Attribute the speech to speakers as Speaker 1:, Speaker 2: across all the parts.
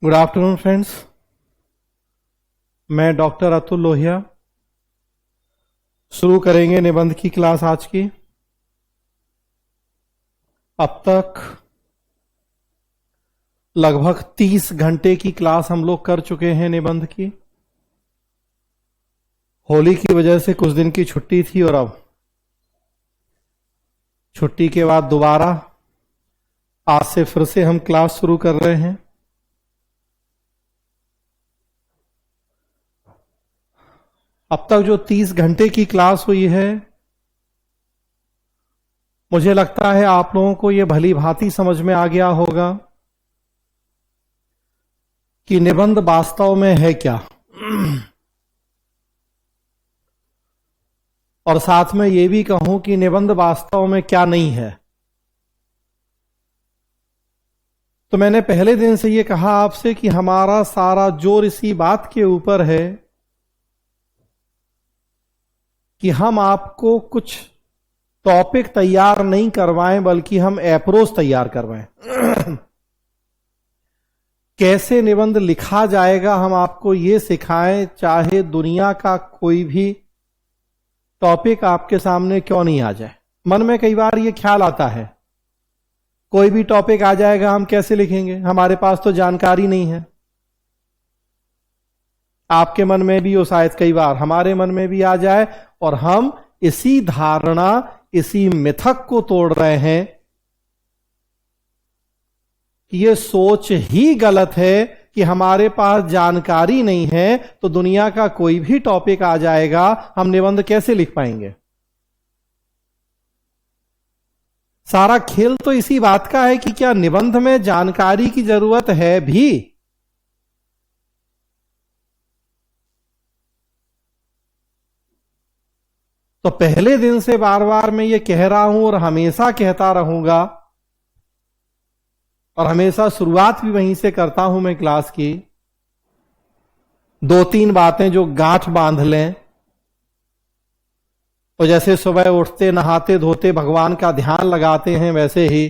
Speaker 1: Good afternoon friends. मैं doctor Atul Lohia. शुरू करेंगे निबंध की क्लास आज की। अब तक लगभग 30 घंटे की क्लास हम लोग कर चुके हैं निबंध की। होली की वजह से कुछ दिन की छुट्टी थी और अब छुट्टी के बाद दोबारा आज से फिर से हम क्लास शुरू कर रहे हैं। अब तक जो 30 घंटे की क्लास हुई है, मुझे लगता है आप लोगों को यह भली भांति समझ में आ गया होगा कि निबंध वास्तव में है क्या, और साथ में यह भी कहूं कि निबंध वास्तव में क्या नहीं है। तो मैंने पहले दिन से यह कहा आपसे कि हमारा सारा जोर इसी बात के ऊपर है कि हम आपको कुछ टॉपिक तैयार नहीं करवाएं, बल्कि हम अप्रोच तैयार करवाएं। कैसे निबंध लिखा जाएगा हम आपको ये सिखाएं, चाहे दुनिया का कोई भी टॉपिक आपके सामने क्यों नहीं आ जाए। मन में कई बार ये ख्याल आता है, कोई भी टॉपिक आ जाएगा हम कैसे लिखेंगे, हमारे पास तो जानकारी नहीं है। आपके मन में भी हो, शायद कई बार हमारे मन में भी आ जाए, और हम इसी धारणा, इसी मिथक को तोड़ रहे हैं कि यह सोच ही गलत है कि हमारे पास जानकारी नहीं है तो दुनिया का कोई भी टॉपिक आ जाएगा, हम निबंध कैसे लिख पाएंगे। सारा खेल तो इसी बात का है कि क्या निबंध में जानकारी की जरूरत है भी। तो पहले दिन से बार बार मैं ये कह रहा हूं और हमेशा कहता रहूंगा, और हमेशा शुरुआत भी वहीं से करता हूं मैं क्लास की। 2-3 बातें जो गांठ बांध लें। तो जैसे सुबह उठते नहाते धोते भगवान का ध्यान लगाते हैं, वैसे ही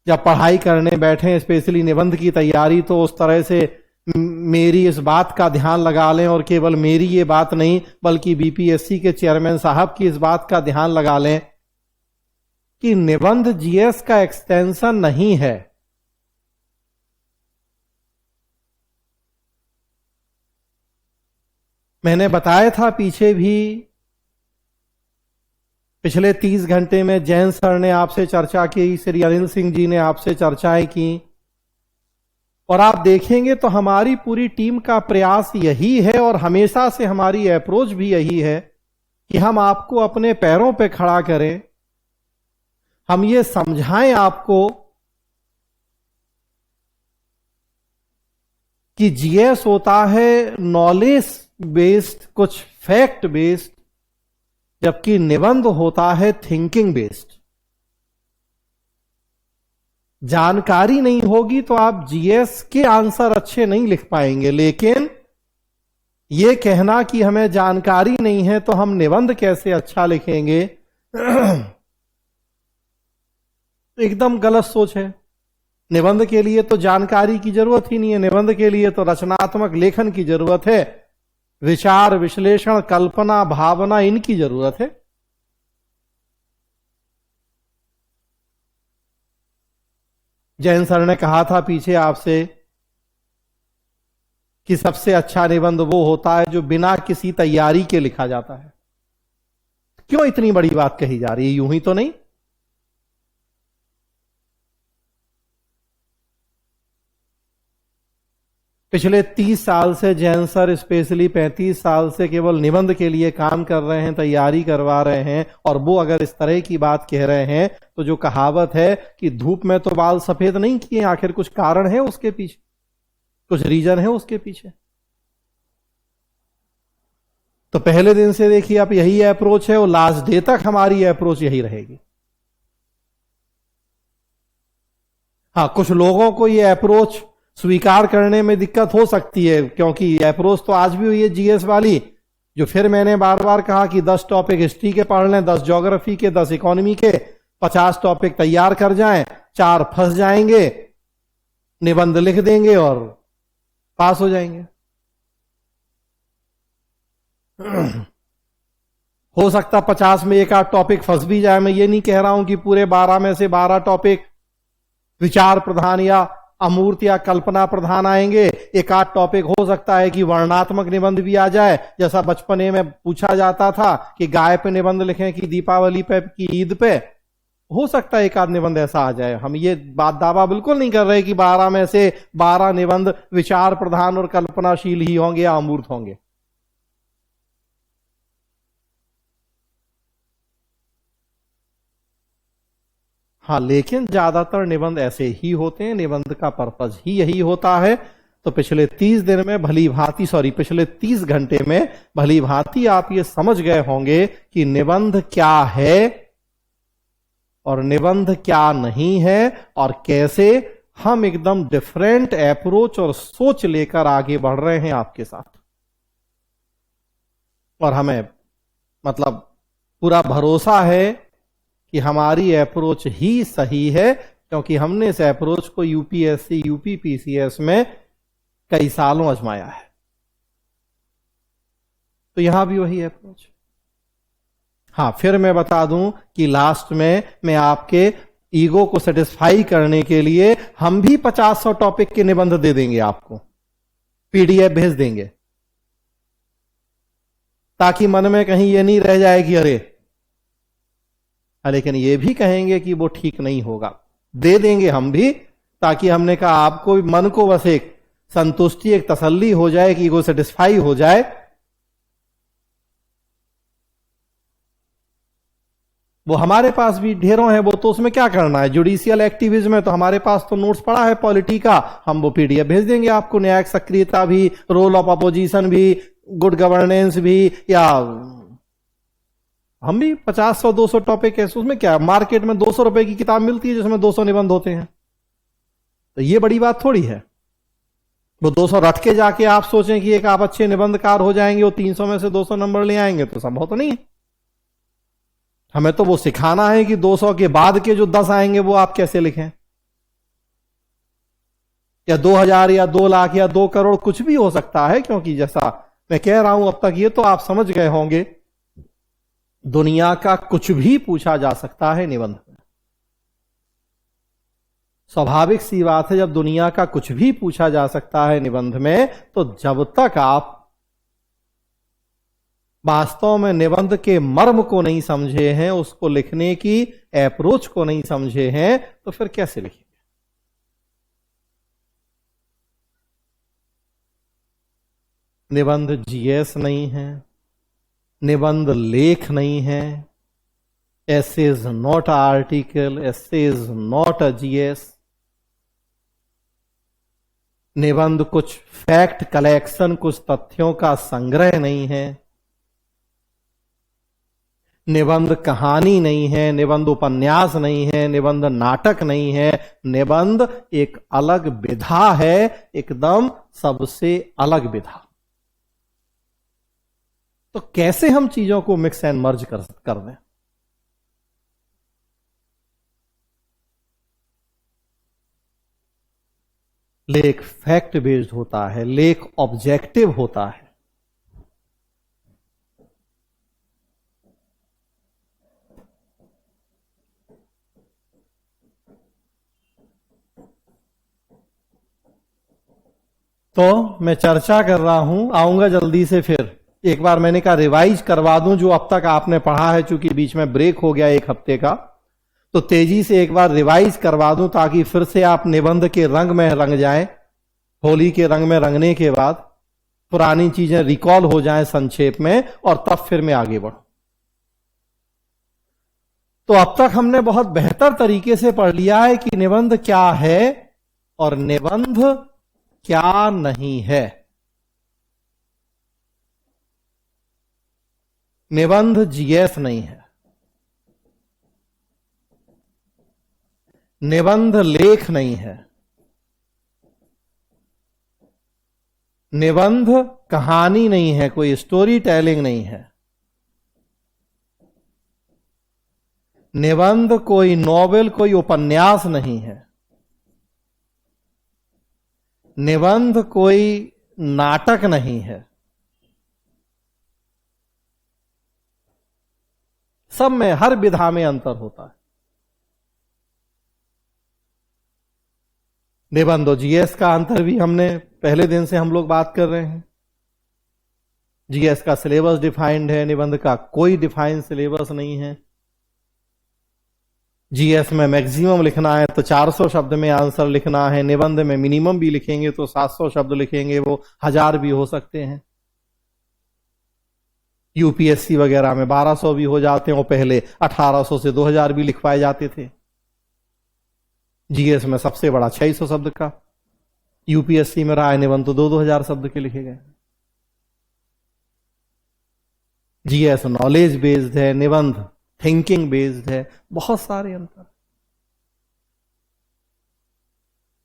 Speaker 1: जब पढ़ाई करने बैठे, स्पेशली निबंध की तैयारी, तो उस तरह से मेरी इस बात का ध्यान लगा लें, और केवल मेरी ये बात नहीं बल्कि बीपीएससी के चेयरमैन साहब की इस बात का ध्यान लगा लें कि निबंध जीएस का एक्सटेंशन नहीं है। मैंने बताया था पीछे भी, पिछले 30 घंटे में जैन सर ने आपसे चर्चा की, श्री अनिल सिंह जी ने आपसे चर्चाएं की, और आप देखेंगे तो हमारी पूरी टीम का प्रयास यही है, और हमेशा से हमारी अप्रोच भी यही है कि हम आपको अपने पैरों पे खड़ा करें। हम ये समझाएं आपको कि जीएस होता है नॉलेज बेस्ड, कुछ फैक्ट बेस्ड, जबकि निबंध होता है थिंकिंग बेस्ड। जानकारी नहीं होगी तो आप जीएस के आंसर अच्छे नहीं लिख पाएंगे, लेकिन यह कहना कि हमें जानकारी नहीं है तो हम निबंध कैसे अच्छा लिखेंगे, एकदम गलत सोच है। निबंध के लिए तो जानकारी की जरूरत ही नहीं है, निबंध के लिए तो रचनात्मक लेखन की जरूरत है, विचार विश्लेषण कल्पना भावना इनकी जरूरत है। जैन सर ने कहा था पीछे आपसे कि सबसे अच्छा निबंध वो होता है जो बिना किसी तैयारी के लिखा जाता है। क्यों इतनी बड़ी बात कही जा रही है, यूं ही तो नहीं। पिछले 30 साल से जैन सर, स्पेशली 35 साल से केवल निबंध के लिए काम कर रहे हैं, तैयारी करवा रहे हैं, और वो अगर इस तरह की बात कह रहे हैं तो जो कहावत है कि धूप में तो बाल सफेद नहीं किए, आखिर कुछ कारण है उसके पीछे, कुछ रीजन है उसके पीछे। तो पहले दिन से देखिए आप यही अप्रोच है, और लास्ट डे तक हमारी अप्रोच यही रहेगी। हाँ, कुछ लोगों को यह अप्रोच स्वीकार करने में दिक्कत हो सकती है, क्योंकि अप्रोच तो आज भी हुई है जीएस वाली, जो फिर मैंने बार बार कहा कि 10 टॉपिक हिस्ट्री के पढ़ लें, 10 ज्योग्राफी के, 10 इकोनॉमी के, 50 टॉपिक तैयार कर जाएं, 4 फंस जाएंगे, निबंध लिख देंगे और पास हो जाएंगे। हो सकता 50 में एक आध टॉपिक फंस भी जाए। मैं ये नहीं कह रहा हूं कि पूरे 12 में से 12 टॉपिक विचार प्रधान या अमूर्त या कल्पना प्रधान आएंगे। एक आध टॉपिक हो सकता है कि वर्णात्मक निबंध भी आ जाए, जैसा बचपने में पूछा जाता था कि गाय पे निबंध लिखें कि दीपावली पे कि ईद पे। हो सकता है एक आध निबंध ऐसा आ जाए। हम ये बात दावा बिल्कुल नहीं कर रहे कि 12 में से 12 निबंध विचार प्रधान और कल्पनाशील ही होंगे या अमूर्त होंगे। हाँ, लेकिन ज्यादातर निबंध ऐसे ही होते हैं, निबंध का पर्पज ही यही होता है। तो पिछले 30 दिन में भली भांति पिछले 30 घंटे में भली भांति आप ये समझ गए होंगे कि निबंध क्या है और निबंध क्या नहीं है, और कैसे हम एकदम डिफरेंट अप्रोच और सोच लेकर आगे बढ़ रहे हैं आपके साथ। और हमें मतलब पूरा भरोसा है कि हमारी अप्रोच ही सही है, क्योंकि हमने इस अप्रोच को यूपीएससी यूपीपीसीएस में कई सालों आजमाया है। तो यहां भी वही अप्रोच। हाँ, फिर मैं बता दूं कि लास्ट में मैं आपके ईगो को सेटिस्फाई करने के लिए हम भी 50-100 टॉपिक के निबंध दे देंगे, आपको पीडीएफ भेज देंगे, ताकि मन में कहीं ये नहीं रह जाए कि अरे, लेकिन ये भी कहेंगे कि वो ठीक नहीं होगा। दे देंगे हम भी, ताकि हमने कहा आपको मन को बस एक संतुष्टि, एक तसल्ली हो जाए कि ईगो सेटिस्फाई हो जाए। वो हमारे पास भी ढेरों है, वो तो उसमें क्या करना है, जुडिशियल एक्टिविज्म है, तो हमारे पास तो नोट्स पड़ा है पॉलिटी का, हम वो पीडीएफ भेज देंगे आपको। न्यायिक सक्रियता भी, रोल ऑफ अपोजिशन भी, गुड गवर्नेंस भी, या हम भी 50-100-200 टॉपिक है। उसमें क्या, मार्केट में 200 रुपए की किताब मिलती है जिसमें 200 निबंध होते हैं, तो ये बड़ी बात थोड़ी है। वो 200 रट के जाके आप सोचें कि एक आप अच्छे निबंधकार हो जाएंगे, वो 300 में से 200 नंबर ले आएंगे, तो संभव तो नहीं है। हमें तो वो सिखाना है कि 200 के बाद के जो 10 आएंगे वो आप कैसे लिखें, या 2000 या 2 लाख या 2 करोड़ कुछ भी हो सकता है। क्योंकि जैसा मैं कह रहा हूं अब तक, ये तो आप समझ गए होंगे, दुनिया का कुछ भी पूछा जा सकता है निबंध में। स्वाभाविक सी बात है, जब दुनिया का कुछ भी पूछा जा सकता है निबंध में, तो जब तक आप वास्तव में निबंध के मर्म को नहीं समझे हैं, उसको लिखने की अप्रोच को नहीं समझे हैं, तो फिर कैसे लिखेंगे। निबंध जीएस नहीं है, निबंध लेख नहीं है, essay is not an article, essay is not a GS। निबंध कुछ फैक्ट कलेक्शन, कुछ तथ्यों का संग्रह नहीं है। निबंध कहानी नहीं है, निबंध उपन्यास नहीं है, निबंध नाटक नहीं है। निबंध एक अलग विधा है, एकदम सबसे अलग विधा। तो कैसे हम चीजों को मिक्स एंड मर्ज कर दें। लेख फैक्ट बेस्ड होता है, लेख ऑब्जेक्टिव होता है। तो मैं चर्चा कर रहा हूं, आऊंगा जल्दी से। फिर एक बार मैंने कहा रिवाइज करवा दूं जो अब तक आपने पढ़ा है, चूंकि बीच में ब्रेक हो गया 1 हफ्ते का, तो तेजी से एक बार रिवाइज करवा दूं, ताकि फिर से आप निबंध के रंग में रंग जाएं। होली के रंग में रंगने के बाद पुरानी चीजें रिकॉल हो जाएं संक्षेप में, और तब फिर मैं आगे बढ़ूं। तो अब तक हमने बहुत बेहतर तरीके से पढ़ लिया है कि निबंध क्या है और निबंध क्या नहीं है। निबंध जीएस नहीं है, निबंध लेख नहीं है, निबंध कहानी नहीं है, कोई स्टोरी टेलिंग नहीं है, निबंध कोई नॉवेल, कोई उपन्यास नहीं है, निबंध कोई नाटक नहीं है। सब में, हर विधा में अंतर होता है। निबंध और जीएस का अंतर भी हमने पहले दिन से हम लोग बात कर रहे हैं। जीएस का सिलेबस डिफाइंड है, निबंध का कोई डिफाइंड सिलेबस नहीं है। जीएस में मैक्सिमम लिखना है तो 400 शब्द में आंसर लिखना है, निबंध में मिनिमम भी लिखेंगे तो 700 शब्द लिखेंगे, वो 1000 भी हो सकते हैं। यूपीएससी वगैरह में 1200 भी हो जाते हैं, और पहले 1800 से 2000 भी लिखवाए जाते थे। जीएस में सबसे बड़ा 600 शब्द का, यूपीएससी में रहा है निबंध तो 2-2000 शब्द के लिखे गए। जीएस नॉलेज बेस्ड है, निबंध थिंकिंग बेस्ड है, बहुत सारे अंतर।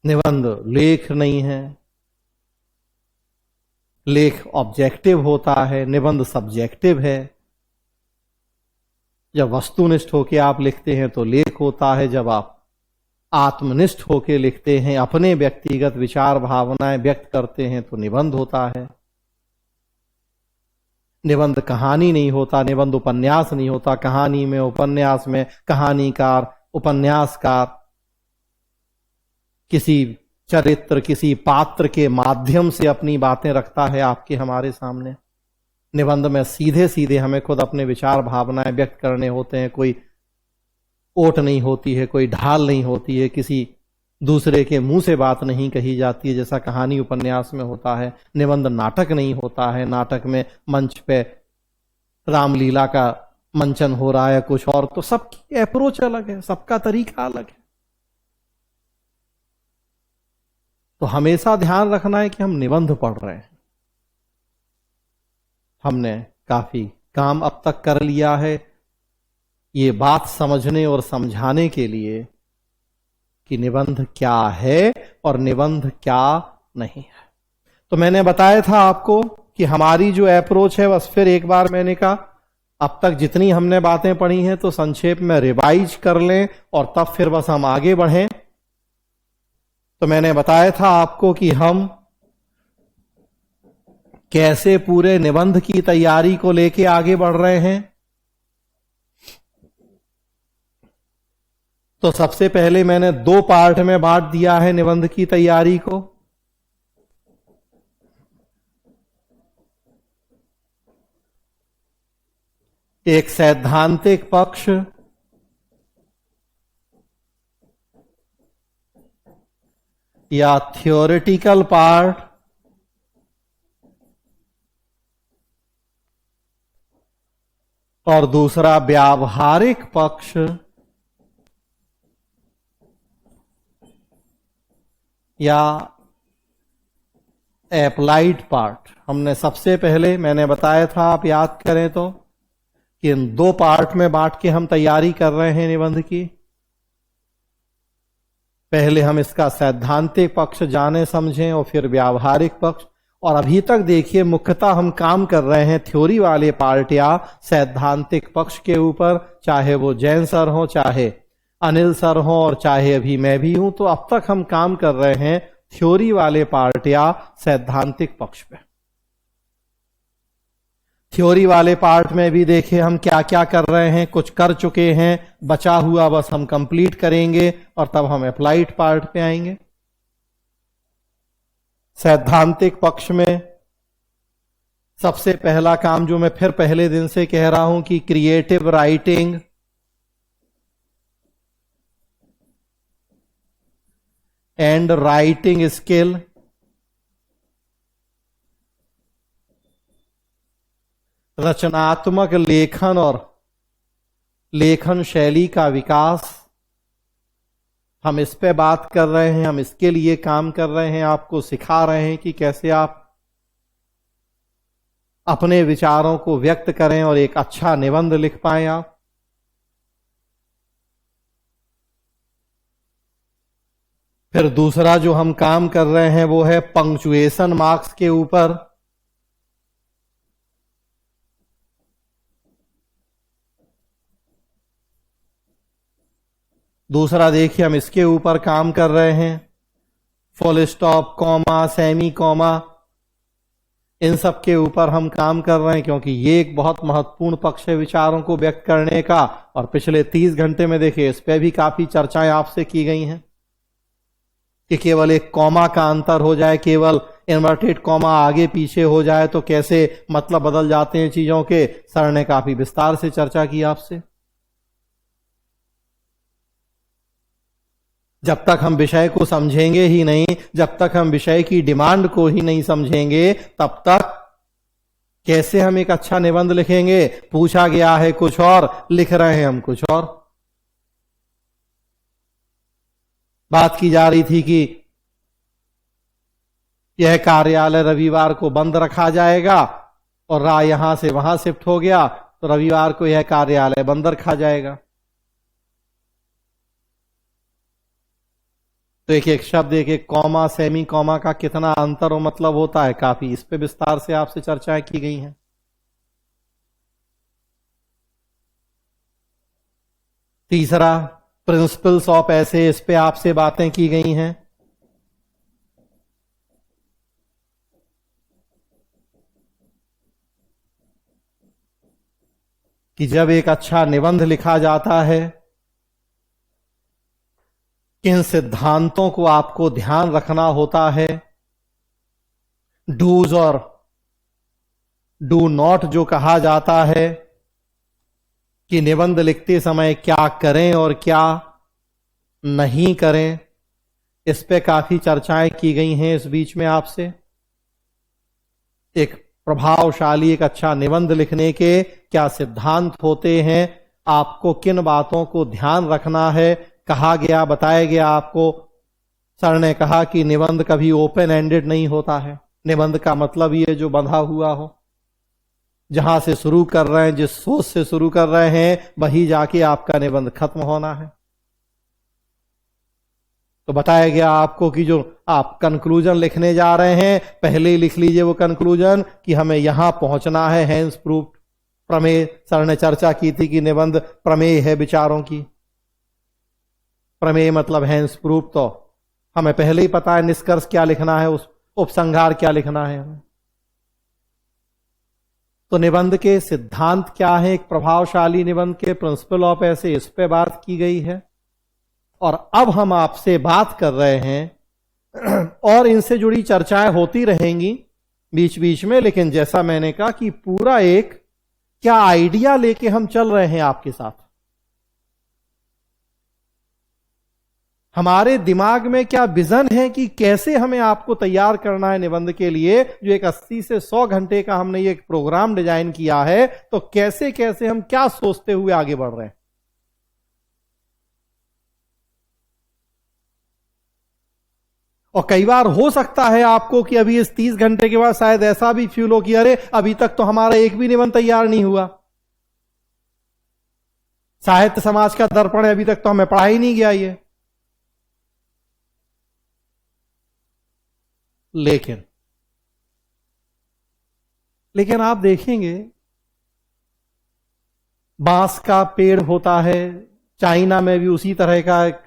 Speaker 1: निबंध लेख नहीं है, लेख ऑब्जेक्टिव होता है, निबंध सब्जेक्टिव है। जब वस्तुनिष्ठ होकर आप लिखते हैं तो लेख होता है, जब आप आत्मनिष्ठ होकर लिखते हैं, अपने व्यक्तिगत विचार भावनाएं व्यक्त करते हैं तो निबंध होता है। निबंध कहानी नहीं होता, निबंध उपन्यास नहीं होता। कहानी में, उपन्यास में कहानीकार, उपन्यासकार किसी चरित्र, किसी पात्र के माध्यम से अपनी बातें रखता है आपके हमारे सामने। निबंध में सीधे सीधे हमें खुद अपने विचार भावनाएं व्यक्त करने होते हैं। कोई ओट नहीं होती है, कोई ढाल नहीं होती है, किसी दूसरे के मुंह से बात नहीं कही जाती है जैसा कहानी उपन्यास में होता है। निबंध नाटक नहीं होता है, नाटक में मंच पे रामलीला का मंचन हो रहा है कुछ और, तो सबकी अप्रोच अलग है, सबका तरीका अलग है। तो हमेशा ध्यान रखना है कि हम निबंध पढ़ रहे हैं। हमने काफी काम अब तक कर लिया है ये बात समझने और समझाने के लिए कि निबंध क्या है और निबंध क्या नहीं है। तो मैंने बताया था आपको कि हमारी जो अप्रोच है, बस फिर एक बार मैंने कहा अब तक जितनी हमने बातें पढ़ी हैं तो संक्षेप में रिवाइज कर लें और तब फिर बस हम आगे बढ़ें। तो मैंने बताया था आपको कि हम कैसे पूरे निबंध की तैयारी को लेके आगे बढ़ रहे हैं। तो सबसे पहले मैंने 2 पार्ट में बांट दिया है निबंध की तैयारी को। एक सैद्धांतिक पक्ष, या थ्योरेटिकल पार्ट, और दूसरा व्यावहारिक पक्ष या एप्लाइड पार्ट। हमने सबसे पहले मैंने बताया था, आप याद करें तो, कि इन 2 पार्ट में बांट के हम तैयारी कर रहे हैं निबंध की। पहले हम इसका सैद्धांतिक पक्ष जाने समझें और फिर व्यावहारिक पक्ष। और अभी तक देखिए मुख्यतः हम काम कर रहे हैं थ्योरी वाले पार्ट या सैद्धांतिक पक्ष के ऊपर, चाहे वो जैन सर हो, चाहे अनिल सर हो, और चाहे अभी मैं भी हूं। तो अब तक हम काम कर रहे हैं थ्योरी वाले पार्ट या सैद्धांतिक पक्ष पे। थ्योरी वाले पार्ट में भी देखे हम क्या क्या कर रहे हैं, कुछ कर चुके हैं, बचा हुआ बस हम कंप्लीट करेंगे और तब हम अप्लाइड पार्ट पे आएंगे। सैद्धांतिक पक्ष में सबसे पहला काम जो मैं फिर पहले दिन से कह रहा हूं कि creative writing and writing skill, रचनात्मक लेखन और लेखन शैली का विकास, हम इस पे बात कर रहे हैं, हम इसके लिए काम कर रहे हैं, आपको सिखा रहे हैं कि कैसे आप अपने विचारों को व्यक्त करें और एक अच्छा निबंध लिख पाएं आप। फिर दूसरा जो हम काम कर रहे हैं वो है पंक्चुएशन मार्क्स के ऊपर। दूसरा देखिए हम इसके ऊपर काम कर रहे हैं full stop, comma, semi comma, इन सब के ऊपर हम काम कर रहे हैं, क्योंकि ये एक बहुत महत्वपूर्ण पक्ष है विचारों को व्यक्त करने का। और पिछले 30 घंटे में देखिए इस पे भी काफी चर्चाएं आपसे की गई हैं कि केवल एक कॉमा का अंतर हो जाए, केवल इन्वर्टेड कॉमा आगे पीछे हो जाए तो कैसे मतलब बदल जाते हैं चीजों के। सर ने काफी विस्तार से चर्चा की आपसे। जब तक हम विषय को समझेंगे ही नहीं, जब तक हम विषय की डिमांड को ही नहीं समझेंगे, तब तक कैसे हम एक अच्छा निबंध लिखेंगे। पूछा गया है कुछ और, लिख रहे हैं हम कुछ और। बात की जा रही थी कि यह कार्यालय रविवार को बंद रखा जाएगा, और राय यहां से वहां शिफ्ट हो गया, तो रविवार को यह कार्यालय बंद रखा जाएगा। तो एक एक शब्द, एक एक कॉमा, सेमी कॉमा का कितना अंतर और मतलब होता है, काफी इस पे विस्तार से आपसे चर्चाएं की गई हैं। तीसरा, प्रिंसिपल्स ऑफ ऐसे, इस पे आपसे बातें की गई हैं। कि जब एक अच्छा निबंध लिखा जाता है, किन सिद्धांतों को आपको ध्यान रखना होता है। डूज और डू नॉट जो कहा जाता है, कि निबंध लिखते समय क्या करें और क्या नहीं करें, इस पे काफी चर्चाएं की गई हैं इस बीच में आपसे। एक प्रभावशाली, एक अच्छा निबंध लिखने के क्या सिद्धांत होते हैं, आपको किन बातों को ध्यान रखना है, कहा गया, बताया गया आपको। सर ने कहा कि निबंध कभी ओपन एंडेड नहीं होता है। निबंध का मतलब ये जो बंधा हुआ हो, जहां से शुरू कर रहे हैं, जिस सोच से शुरू कर रहे हैं, वही जाके आपका निबंध खत्म होना है। तो बताया गया आपको कि जो आप कंक्लूजन लिखने जा रहे हैं, पहले ही लिख लीजिए वो कंक्लूजन कि हमें यहां पहुंचना है, हैंस प्रूफ। प्रमेय, सर ने चर्चा की थी कि निबंध प्रमेय है विचारों की। प्रमेय मतलब हैंस प्रूफ, तो हमें पहले ही पता है निष्कर्ष क्या लिखना है, उस उपसंहार क्या लिखना है हमें। तो निबंध के सिद्धांत क्या है, एक प्रभावशाली निबंध के प्रिंसिपल ऑफ ऐसे, इस पे बात की गई है। और अब हम आपसे बात कर रहे हैं और इनसे जुड़ी चर्चाएं होती रहेंगी बीच बीच में, लेकिन जैसा मैंने कहा कि पूरा एक क्या आइडिया लेके हम चल रहे हैं आपके साथ। हमारे दिमाग में क्या विजन है कि कैसे हमें आपको तैयार करना है निबंध के लिए। जो एक 80 से 100 घंटे का हमने ये एक प्रोग्राम डिजाइन किया है, तो कैसे कैसे हम क्या सोचते हुए आगे बढ़ रहे हैं। और कई बार हो सकता है आपको कि अभी इस 30 घंटे के बाद शायद ऐसा भी फील हो कि अरे अभी तक तो हमारा एक भी निबंध तैयार नहीं हुआ, साहित्य समाज का दर्पण है, अभी तक तो हमें पढ़ा ही नहीं गया ये। लेकिन आप देखेंगे, बांस का पेड़ होता है, चाइना में भी उसी तरह का एक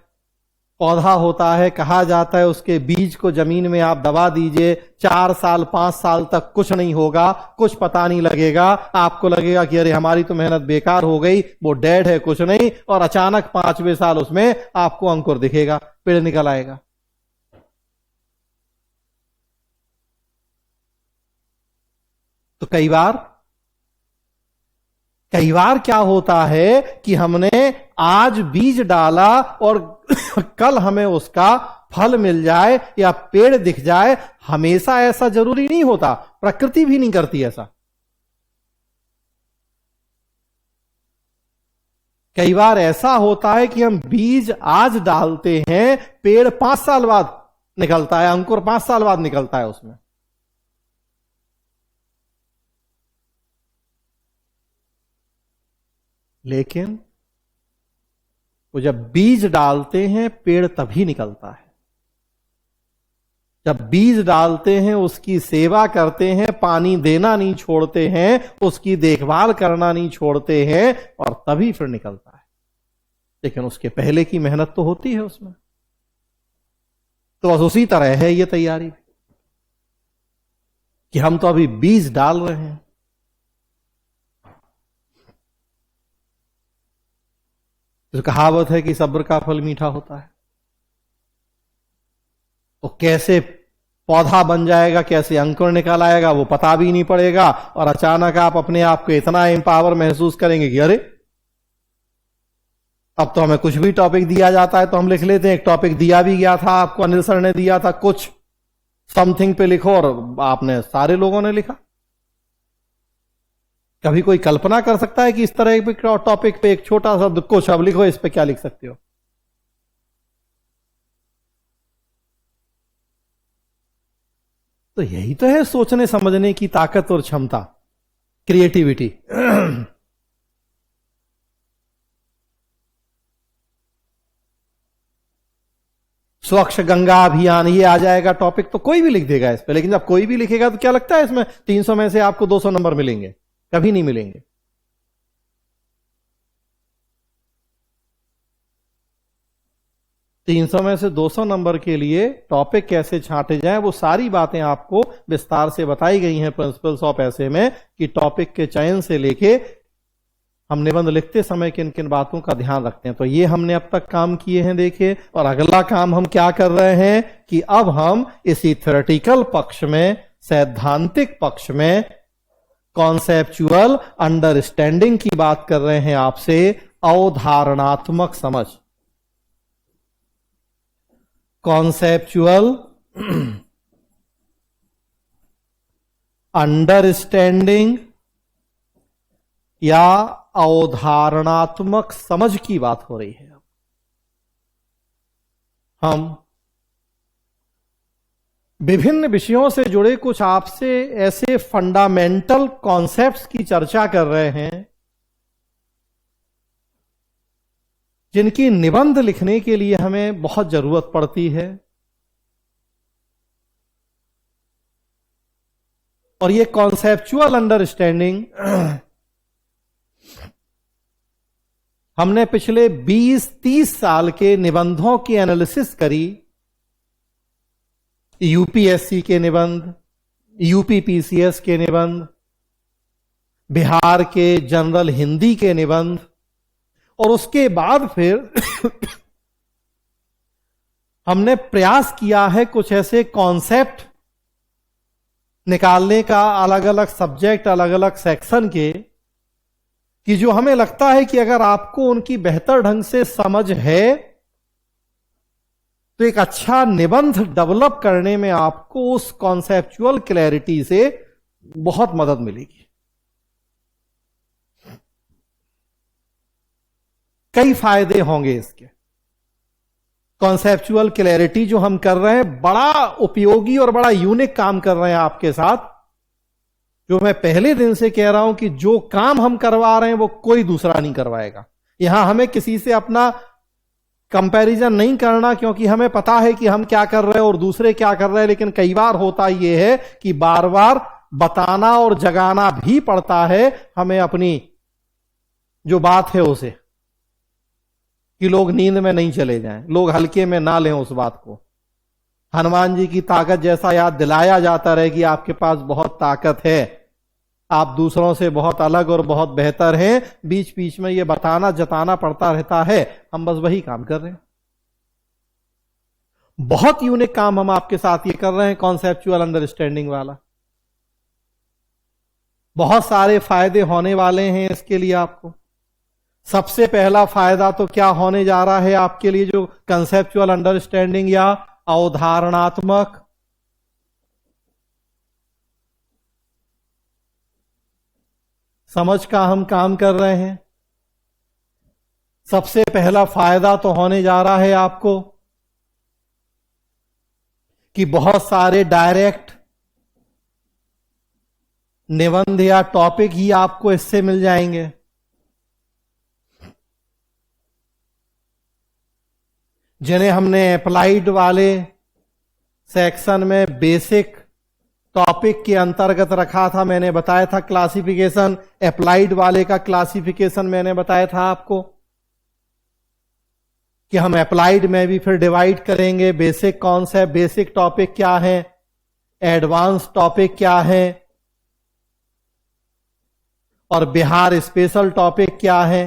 Speaker 1: पौधा होता है। कहा जाता है उसके बीज को जमीन में आप दबा दीजिए, 4 साल 5 साल तक कुछ नहीं होगा, कुछ पता नहीं लगेगा। आपको लगेगा कि अरे हमारी तो मेहनत बेकार हो गई, वो डेड है, कुछ नहीं। और अचानक 5वें साल उसमें आपको अंकुर दिखेगा, पेड़ निकल आएगा। तो कई बार क्या होता है कि हमने आज बीज डाला और कल हमें उसका फल मिल जाए या पेड़ दिख जाए। हमेशा ऐसा जरूरी नहीं होता, प्रकृति भी नहीं करती ऐसा। कई बार ऐसा होता है कि हम बीज आज डालते हैं, पेड़ 5 साल बाद निकलता है, अंकुर 5 साल बाद निकलता है उसमें। लेकिन वो जब बीज डालते हैं, पेड़ तभी निकलता है जब बीज डालते हैं, उसकी सेवा करते हैं, पानी देना नहीं छोड़ते हैं, उसकी देखभाल करना नहीं छोड़ते हैं, और तभी फिर निकलता है। लेकिन उसके पहले की मेहनत तो होती है उसमें। तो बस उसी तरह है ये तैयारी कि हम तो अभी बीज डाल रहे हैं। जो कहावत है कि सब्र का फल मीठा होता है, तो कैसे पौधा बन जाएगा, कैसे अंकुर निकल आएगा वो पता भी नहीं पड़ेगा, और अचानक आप अपने आप को इतना एम्पावर महसूस करेंगे कि अरे अब तो हमें कुछ भी टॉपिक दिया जाता है तो हम लिख लेते हैं। एक टॉपिक दिया भी गया था आपको, अनिल सर ने दिया था कुछ समथिंग पे लिखो, और आपने सारे लोगों ने लिखा। कभी कोई कल्पना कर सकता है कि इस तरह के टॉपिक पे एक छोटा सा कुछ अब लिखो, इस पे क्या लिख सकते हो? तो यही तो है सोचने समझने की ताकत और क्षमता, क्रिएटिविटी। स्वच्छ गंगा अभियान ये आ जाएगा टॉपिक तो कोई भी लिख देगा इस पे, लेकिन जब कोई भी लिखेगा तो क्या लगता है इसमें 300 में से आपको 200 नंबर मिलेंगे? कभी नहीं मिलेंगे। तीन 300 में से 200 नंबर के लिए टॉपिक कैसे छांटे जाएं, वो सारी बातें आपको विस्तार से बताई गई हैं प्रिंसिपल्स ऑफ ऐसे में, कि टॉपिक के चयन से लेके हम निबंध लिखते समय किन किन बातों का ध्यान रखते हैं। तो ये हमने अब तक काम किए हैं देखे, और अगला काम हम क्या कर रहे हैं कि अब हम इसी थ्योरेटिकल पक्ष में, सैद्धांतिक पक्ष में कॉन्सेप्चुअल अंडरस्टैंडिंग की बात कर रहे हैं आपसे, अवधारणात्मक समझ, कॉन्सेप्चुअल अंडरस्टैंडिंग या अवधारणात्मक समझ की बात हो रही है। हम विभिन्न विषयों से जुड़े कुछ आपसे ऐसे फंडामेंटल कॉन्सेप्ट्स की चर्चा कर रहे हैं जिनकी निबंध लिखने के लिए हमें बहुत जरूरत पड़ती है। और ये कॉन्सेप्चुअल अंडरस्टैंडिंग हमने पिछले 20-30 साल के निबंधों की एनालिसिस करी, यूपीएससी के निबंध, यूपीपीसीएस के निबंध, बिहार के जनरल हिंदी के निबंध, और उसके बाद फिर हमने प्रयास किया है कुछ ऐसे कॉन्सेप्ट निकालने का, अलग अलग सब्जेक्ट, अलग अलग सेक्शन के, कि जो हमें लगता है कि अगर आपको उनकी बेहतर ढंग से समझ है तो एक अच्छा निबंध डेवलप करने में आपको उस कॉन्सेप्चुअल क्लैरिटी से बहुत मदद मिलेगी। कई फायदे होंगे इसके। कॉन्सेप्चुअल क्लैरिटी जो हम कर रहे हैं बड़ा उपयोगी और बड़ा यूनिक काम कर रहे हैं आपके साथ, जो मैं पहले दिन से कह रहा हूं कि जो काम हम करवा रहे हैं वो कोई दूसरा नहीं करवाएगा। यहां हमें किसी से अपना कंपैरिजन नहीं करना, क्योंकि हमें पता है कि हम क्या कर रहे हैं और दूसरे क्या कर रहे हैं, लेकिन कई बार होता यह है कि बार बार बताना और जगाना भी पड़ता है हमें अपनी जो बात है उसे, कि लोग नींद में नहीं चले जाएं, लोग हल्के में ना लें उस बात को। हनुमान जी की ताकत जैसा याद दिलाया जाता रहे कि आपके पास बहुत ताकत है, आप दूसरों से बहुत अलग और बहुत बेहतर हैं, बीच बीच में ये बताना जताना पड़ता रहता है। हम बस वही काम कर रहे हैं। बहुत यूनिक काम हम आपके साथ ये कर रहे हैं, कॉन्सेप्चुअल अंडरस्टैंडिंग वाला। बहुत सारे फायदे होने वाले हैं इसके लिए आपको। सबसे पहला फायदा तो क्या होने जा रहा है आपके लिए, जो कंसेप्चुअल अंडरस्टैंडिंग या अवधारणात्मक समझ का हम काम कर रहे हैं। सबसे पहला फायदा तो होने जा रहा है आपको कि बहुत सारे डायरेक्ट निबंध या टॉपिक ही आपको इससे मिल जाएंगे। जिन्हें हमने अप्लाइड वाले सेक्शन में बेसिक टॉपिक के अंतर्गत रखा था, मैंने बताया था क्लासिफिकेशन, अप्लाइड वाले का क्लासिफिकेशन मैंने बताया था आपको। कि हम अप्लाइड में भी फिर डिवाइड करेंगे, बेसिक कॉन्सेप्ट, बेसिक टॉपिक क्या है, एडवांस टॉपिक क्या है, और बिहार स्पेशल टॉपिक क्या है।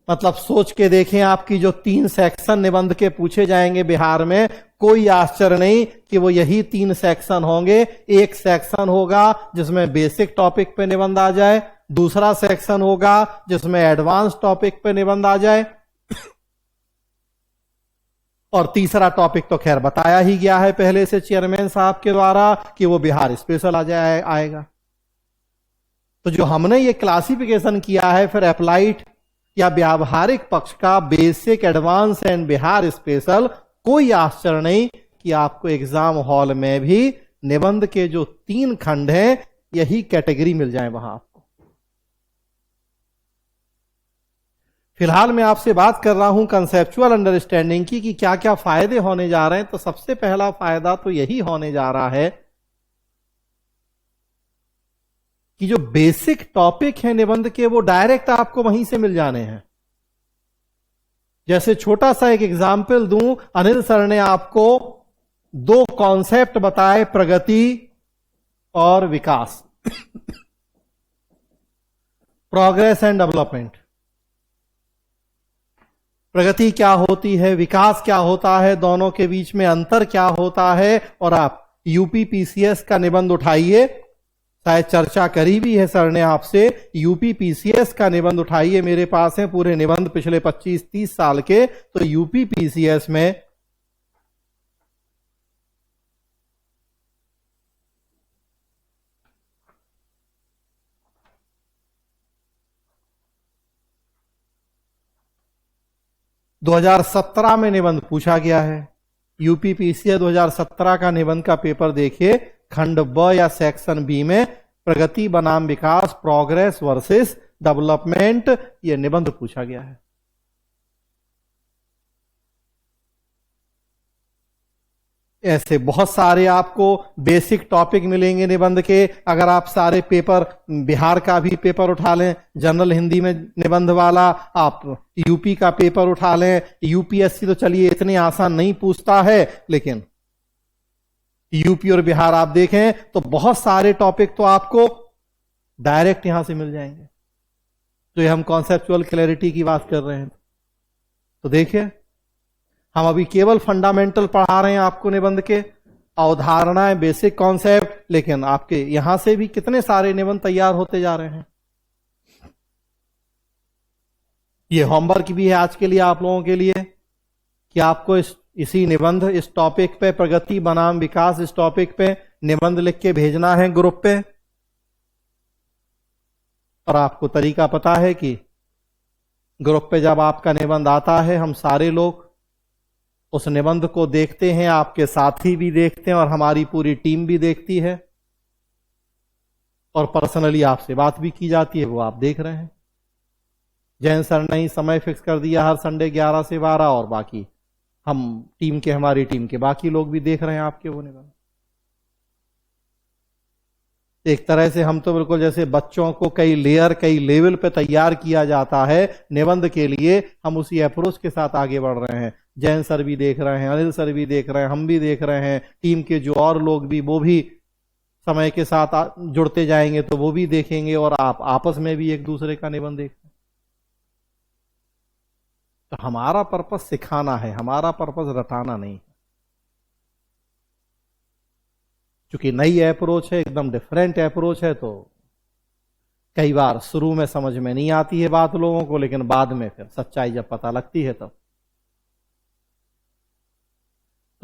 Speaker 1: मतलब सोच के देखें, आपकी जो 3 सेक्शन निबंध के पूछे जाएंगे बिहार में, कोई आश्चर्य नहीं कि वो यही 3 सेक्शन होंगे। एक सेक्शन होगा जिसमें बेसिक टॉपिक पे निबंध आ जाए, दूसरा सेक्शन होगा जिसमें एडवांस टॉपिक पे निबंध आ जाए, और तीसरा टॉपिक तो खैर बताया ही गया है पहले से चेयरमैन साहब के द्वारा कि वो बिहार स्पेशल आएगा। तो जो हमने ये क्लासिफिकेशन किया है फिर अप्लाइड या व्यावहारिक पक्ष का, basic, advance and Bihar special, कोई आश्चर्य नहीं कि आपको एग्जाम हॉल में भी निबंध के जो 3 खंड हैं यही कैटेगरी मिल जाए वहां आपको। फिलहाल मैं आपसे बात कर रहा हूं कंसेप्चुअल अंडरस्टैंडिंग की कि क्या क्या फायदे होने जा रहे हैं। तो सबसे पहला फायदा तो यही होने जा रहा है कि जो बेसिक टॉपिक है निबंध के वो डायरेक्ट आपको वहीं से मिल जाने हैं। जैसे छोटा सा एक एग्जाम्पल दूं, अनिल सर ने आपको 2 कॉन्सेप्ट बताए, प्रगति और विकास, प्रोग्रेस एंड डेवलपमेंट। प्रगति क्या होती है, विकास क्या होता है, दोनों के बीच में अंतर क्या होता है। और आप यूपी पीसीएस का निबंध उठाइए, शायद चर्चा करी भी है सर ने आपसे, यूपी पीसीएस का निबंध उठाइए, मेरे पास है पूरे निबंध पिछले 25-30 साल के। तो यूपी पीसीएस में दो 2017 में निबंध पूछा गया है। यूपी पीसीएस 2017 का निबंध का पेपर देखिए, खंड ब या सेक्शन बी में प्रगति बनाम विकास, प्रोग्रेस वर्सेस डेवलपमेंट, यह निबंध पूछा गया है। ऐसे बहुत सारे आपको बेसिक टॉपिक मिलेंगे निबंध के। अगर आप सारे पेपर, बिहार का भी पेपर उठा लें, जनरल हिंदी में निबंध वाला, आप यूपी का पेपर उठा लें, यूपीएससी तो चलिए इतने आसान नहीं पूछता है, लेकिन यूपी और बिहार आप देखें तो बहुत सारे टॉपिक तो आपको डायरेक्ट यहां से मिल जाएंगे। तो ये हम कॉन्सेप्चुअल क्लैरिटी की बात कर रहे हैं। तो देखिए, हम अभी केवल फंडामेंटल पढ़ा रहे हैं आपको निबंध के, अवधारणाएं, बेसिक कॉन्सेप्ट, लेकिन आपके यहां से भी कितने सारे निबंध तैयार होते जा रहे हैं। ये होमवर्क भी है आज के लिए आप लोगों के लिए कि आपको इसी निबंध, इस टॉपिक पे, प्रगति बनाम विकास, इस टॉपिक पे निबंध लिख के भेजना है ग्रुप पे। और आपको तरीका पता है कि ग्रुप पे जब आपका निबंध आता है, हम सारे लोग उस निबंध को देखते हैं, आपके साथी भी देखते हैं और हमारी पूरी टीम भी देखती है, और पर्सनली आपसे बात भी की जाती है, वो आप देख रहे हैं। जैन सर ने ही समय फिक्स कर दिया हर संडे 11 से 12, और बाकी हम टीम के, हमारी टीम के बाकी लोग भी देख रहे हैं आपके वो निबंध। एक तरह से हम तो बिल्कुल जैसे बच्चों को कई लेयर, कई लेवल पे तैयार किया जाता है निबंध के लिए, हम उसी अप्रोच के साथ आगे बढ़ रहे हैं। जैन सर भी देख रहे हैं, अनिल सर भी देख रहे हैं, हम भी देख रहे हैं, टीम के जो और लोग भी, वो भी समय के साथ जुड़ते जाएंगे तो वो भी देखेंगे, और आप आपस में भी एक दूसरे का निबंध देख रहे हैं। तो हमारा पर्पस सिखाना है, हमारा पर्पस रटाना नहीं। क्योंकि नई अप्रोच है, एकदम डिफरेंट अप्रोच है, तो कई बार शुरू में समझ में नहीं आती है बात लोगों को, लेकिन बाद में फिर सच्चाई जब पता लगती है तब।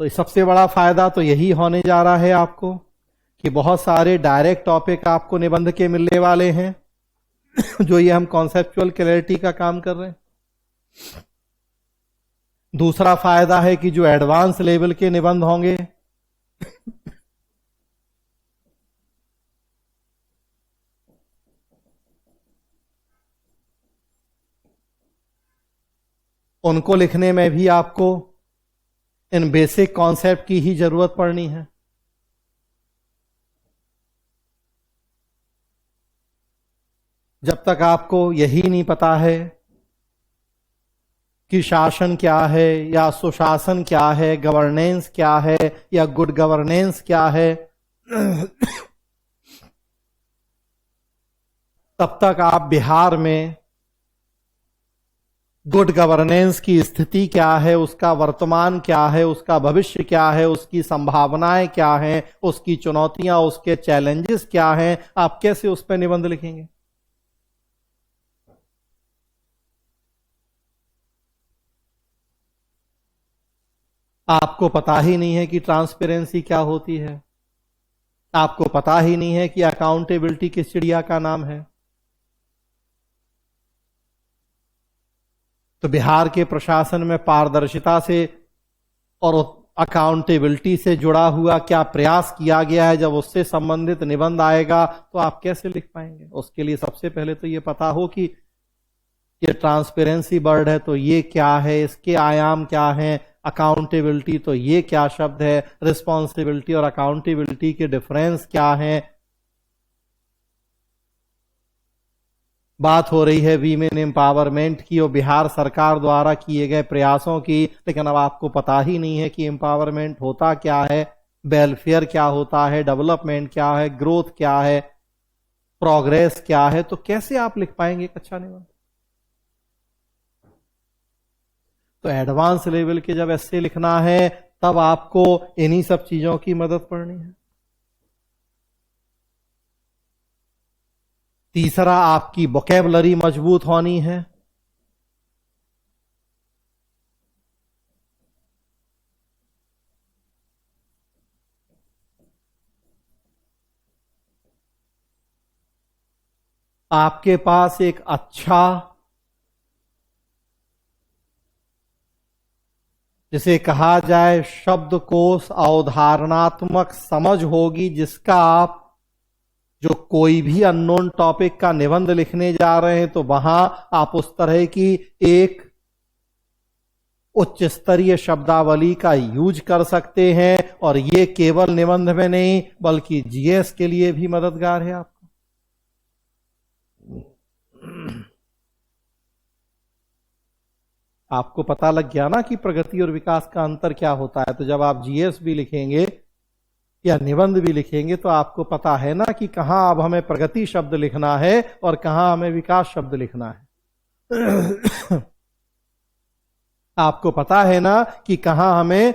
Speaker 1: तो सबसे बड़ा फायदा तो यही होने जा रहा है आपको कि बहुत सारे डायरेक्ट टॉपिक आपको निबंध के मिलने वाले हैं जो ये हम कॉन्सेप्चुअल क्लैरिटी का काम कर रहे हैं। दूसरा फायदा है कि जो एडवांस लेवल के निबंध होंगे उनको लिखने में भी आपको इन बेसिक कॉन्सेप्ट की ही जरूरत पड़नी है। जब तक आपको यही नहीं पता है कि शासन क्या है या सुशासन क्या है, गवर्नेंस क्या है या गुड गवर्नेंस क्या है, तब तक आप बिहार में गुड गवर्नेंस की स्थिति क्या है, उसका वर्तमान क्या है, उसका भविष्य क्या है, उसकी संभावनाएं क्या हैं, उसकी चुनौतियां, उसके चैलेंजेस क्या हैं, आप कैसे उस पर निबंध लिखेंगे? आपको पता ही नहीं है कि ट्रांसपेरेंसी क्या होती है, आपको पता ही नहीं है कि अकाउंटेबिलिटी किस चिड़िया का नाम है। तो बिहार के प्रशासन में पारदर्शिता से और अकाउंटेबिलिटी से जुड़ा हुआ क्या प्रयास किया गया है, जब उससे संबंधित निबंध आएगा तो आप कैसे लिख पाएंगे? उसके लिए सबसे पहले तो ये पता हो कि ये ट्रांसपेरेंसी वर्ड है तो ये क्या है, इसके आयाम क्या हैं, अकाउंटेबिलिटी तो ये क्या शब्द है, रिस्पॉन्सिबिलिटी और अकाउंटेबिलिटी के डिफरेंस क्या है। बात हो रही है वीमेन एम्पावरमेंट की और बिहार सरकार द्वारा किए गए प्रयासों की, लेकिन अब आपको पता ही नहीं है कि एम्पावरमेंट होता क्या है, वेलफेयर क्या होता है, डेवलपमेंट क्या है, ग्रोथ क्या है, प्रोग्रेस क्या है, तो कैसे आप लिख पाएंगे एक अच्छा निबंध? तो एडवांस लेवल के जब एस्से लिखना है तब आपको इन्हीं सब चीजों की मदद पड़नी है। तीसरा, आपकी वोकैबुलरी मजबूत होनी है। आपके पास एक अच्छा, जिसे कहा जाए शब्दकोश, अवधारणात्मक समझ होगी, जिसका आप जो कोई भी अननोन टॉपिक का निबंध लिखने जा रहे हैं तो वहां आप उस तरह की एक उच्च स्तरीय शब्दावली का यूज कर सकते हैं, और ये केवल निबंध में नहीं बल्कि जीएस के लिए भी मददगार है आपको। आपको पता लग गया ना कि प्रगति और विकास का अंतर क्या होता है, तो जब आप जीएस भी लिखेंगे या निबंध भी लिखेंगे तो आपको पता है ना कि कहां अब हमें प्रगति शब्द लिखना है और कहां हमें विकास शब्द लिखना है। आपको पता है ना कि कहां हमें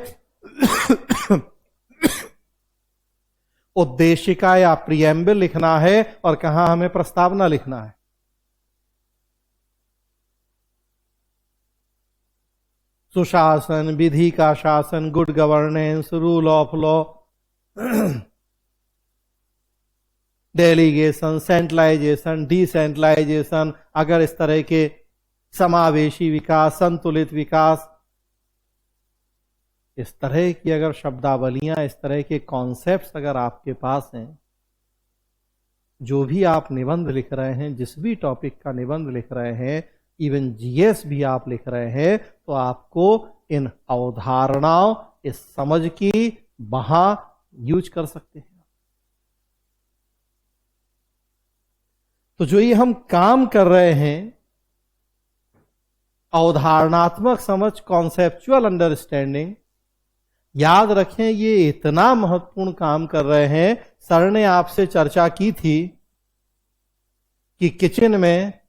Speaker 1: उद्देशिका या प्रियम्बल लिखना है और कहां हमें प्रस्तावना लिखना है। सुशासन, विधि का शासन, good governance, rule of law, delegation, centralisation, decentralisation, अगर इस तरह के समावेशी विकास, संतुलित विकास, इस तरह की अगर शब्दावलियां, इस तरह के कॉन्सेप्ट्स अगर आपके पास हैं, जो भी आप निबंध लिख रहे हैं, जिस भी टॉपिक का निबंध लिख रहे हैं, इवन जीएस भी आप लिख रहे हैं, तो आपको इन अवधारणाओं, इस समझ की वहां यूज कर सकते हैं। तो जो ये हम काम कर रहे हैं, अवधारणात्मक समझ, कॉन्सेप्चुअल अंडरस्टैंडिंग, याद रखें ये इतना महत्वपूर्ण काम कर रहे हैं। सर ने आपसे चर्चा की थी कि किचन में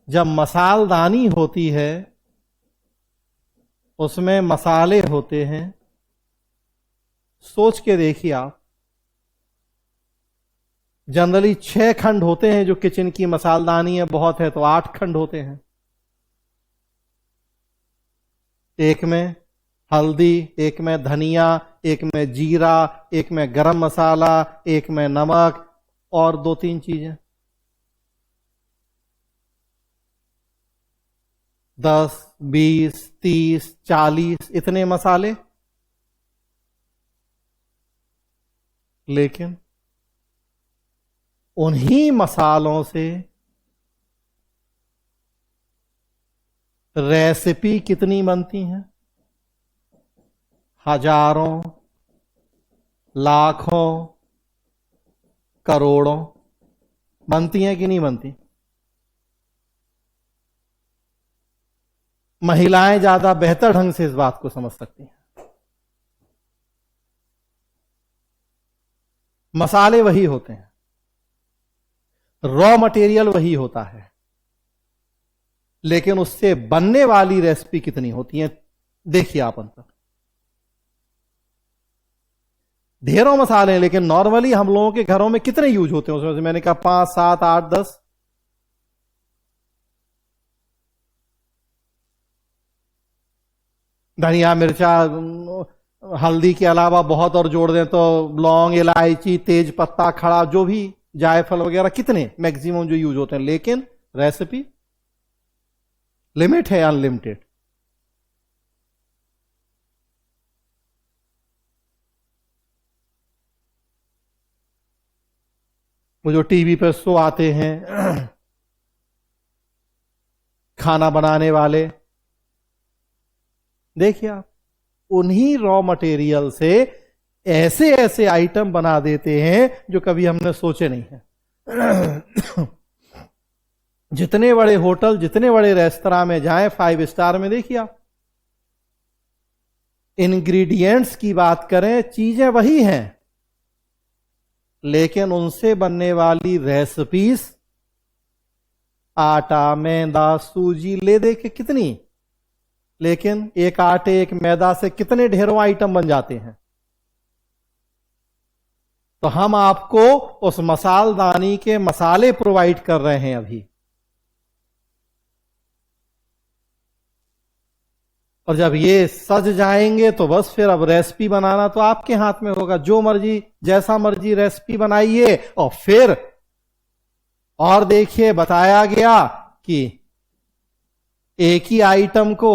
Speaker 1: जब मसालदानी होती है उसमें मसाले होते हैं। सोच के देखिए आप, जनरली 6 खंड होते हैं जो किचन की मसालदानी है, बहुत है तो 8 खंड होते हैं। एक में हल्दी, एक में धनिया, एक में जीरा, एक में गरम मसाला, एक में नमक और 2-3 चीजें। 10, 20, 30, 40 इतने मसाले। लेकिन उन्हीं मसालों से रेसिपी कितनी बनती हैं? हजारों, लाखों, करोड़ों। बनती हैं कि नहीं बनती? महिलाएं ज्यादा बेहतर ढंग से इस बात को समझ सकती हैं। मसाले वही होते हैं, रॉ मटेरियल वही होता है, लेकिन उससे बनने वाली रेसिपी कितनी होती है, देखिए आप अंतर। ढेरों मसाले हैं, लेकिन नॉर्मली हम लोगों के घरों में कितने यूज होते हैं उसमें से? मैंने कहा 5, 7, 8, 10। धनिया, मिर्चा, हल्दी के अलावा बहुत और जोड़ दें तो लौंग, इलायची, तेज पत्ता, खड़ा, जो भी जायफल वगैरह, कितने मैक्सिमम जो यूज होते हैं। लेकिन रेसिपी लिमिट है, अनलिमिटेड। वो जो टीवी पर शो आते हैं खाना बनाने वाले, देखिए आप, उन्हीं रॉ मटेरियल से ऐसे ऐसे आइटम बना देते हैं जो कभी हमने सोचे नहीं है। जितने बड़े होटल, जितने बड़े रेस्तरां में जाएं, 5 स्टार में, देखिए आप, इंग्रेडिएंट्स की बात करें, चीजें वही हैं, लेकिन उनसे बनने वाली रेसिपीज, आटा, मैदा, सूजी ले दे के कितनी, लेकिन एक आटे, एक मैदा से कितने ढेरों आइटम बन जाते हैं। तो हम आपको उस मसालदानी के मसाले प्रोवाइड कर रहे हैं अभी, और जब ये सज जाएंगे तो बस फिर अब रेसिपी बनाना तो आपके हाथ में होगा। जो मर्जी, जैसा मर्जी रेसिपी बनाइए। और फिर और देखिए, बताया गया कि एक ही आइटम को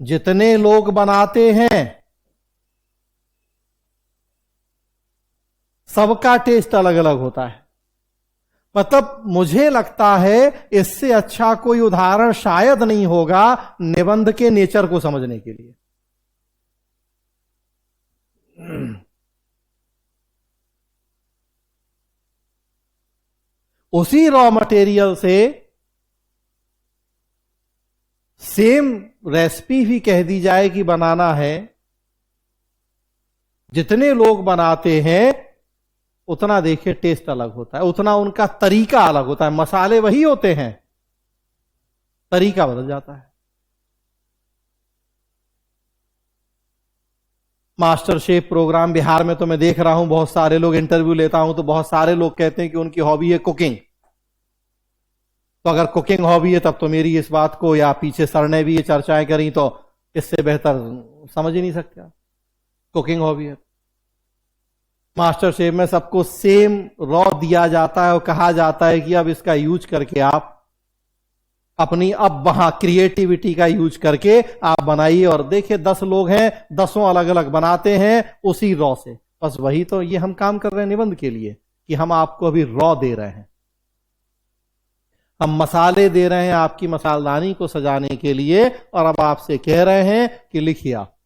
Speaker 1: जितने लोग बनाते हैं, सबका टेस्ट अलग अलग होता है। मतलब मुझे लगता है इससे अच्छा कोई उदाहरण शायद नहीं होगा निबंध के नेचर को समझने के लिए। उसी रॉ मटेरियल से सेम रेसिपी भी कह दी जाए कि बनाना है, जितने लोग बनाते हैं उतना देखिए टेस्ट अलग होता है, उतना उनका तरीका अलग होता है। मसाले वही होते हैं, तरीका बदल जाता है। मास्टर शेफ प्रोग्राम बिहार में तो मैं देख रहा हूं, बहुत सारे लोग, इंटरव्यू लेता हूं तो बहुत सारे लोग कहते हैं कि उनकी हॉबी है कुकिंग। तो अगर कुकिंग हॉबी है तब तो मेरी इस बात को, या पीछे सर ने भी ये चर्चाएं करी, तो इससे बेहतर समझ ही नहीं सकते आप। कुकिंग हॉबी है, मास्टर शेफ में सबको सेम रॉ दिया जाता है और कहा जाता है कि अब इसका यूज करके आप अपनी, अब वहां क्रिएटिविटी का यूज करके आप बनाइए। और देखिए 10 लोग हैं, 10 अलग अलग बनाते हैं उसी रॉ से। बस वही तो ये हम काम कर रहे हैं निबंध के लिए, कि हम आपको अभी रॉ दे रहे हैं, हम मसाले दे रहे हैं आपकी मसालदानी को सजाने के लिए, और अब आपसे कह रहे हैं कि लिखिए आप।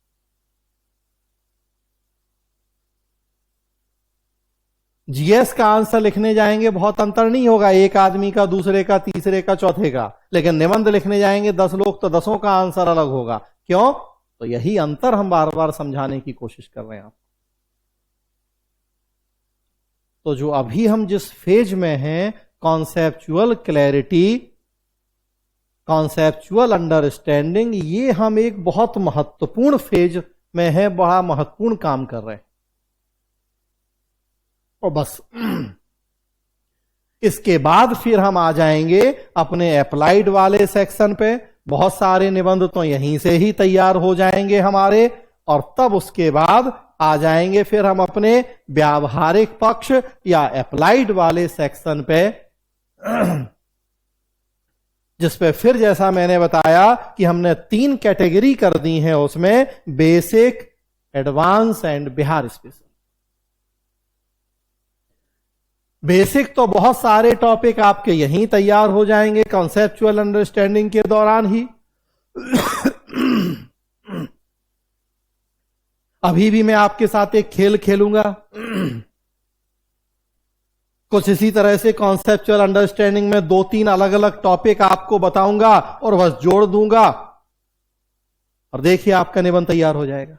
Speaker 1: जीएस का आंसर लिखने जाएंगे, बहुत अंतर नहीं होगा एक आदमी का, दूसरे का, तीसरे का, चौथे का। लेकिन निबंध लिखने जाएंगे 10 लोग तो 10 का आंसर अलग होगा। क्यों? तो यही अंतर हम बार बार समझाने की कोशिश कर रहे हैं आप। तो जो अभी हम जिस फेज में हैं, कॉन्सेप्चुअल क्लैरिटी, कॉन्सेप्चुअल अंडरस्टैंडिंग, ये हम एक बहुत महत्वपूर्ण फेज में है, बड़ा महत्वपूर्ण काम कर रहे हैं। और बस इसके बाद फिर हम आ जाएंगे अपने अप्लाइड वाले सेक्शन पे। बहुत सारे निबंध तो यहीं से ही तैयार हो जाएंगे हमारे, और तब उसके बाद आ जाएंगे फिर हम अपने व्यावहारिक पक्ष या अप्लाइड वाले सेक्शन पे, जिसपे फिर जैसा मैंने बताया कि हमने 3 कैटेगरी कर दी हैं उसमें, basic, advance and Bihar special. Basic तो बहुत सारे टॉपिक आपके यहीं तैयार हो जाएंगे कॉन्सेप्चुअल अंडरस्टैंडिंग के दौरान ही। अभी भी मैं आपके साथ एक खेल खेलूंगा। कुछ इसी तरह से कॉन्सेप्चुअल अंडरस्टैंडिंग में 2-3 अलग अलग टॉपिक आपको बताऊंगा और बस जोड़ दूंगा और देखिए आपका निबंध तैयार हो जाएगा।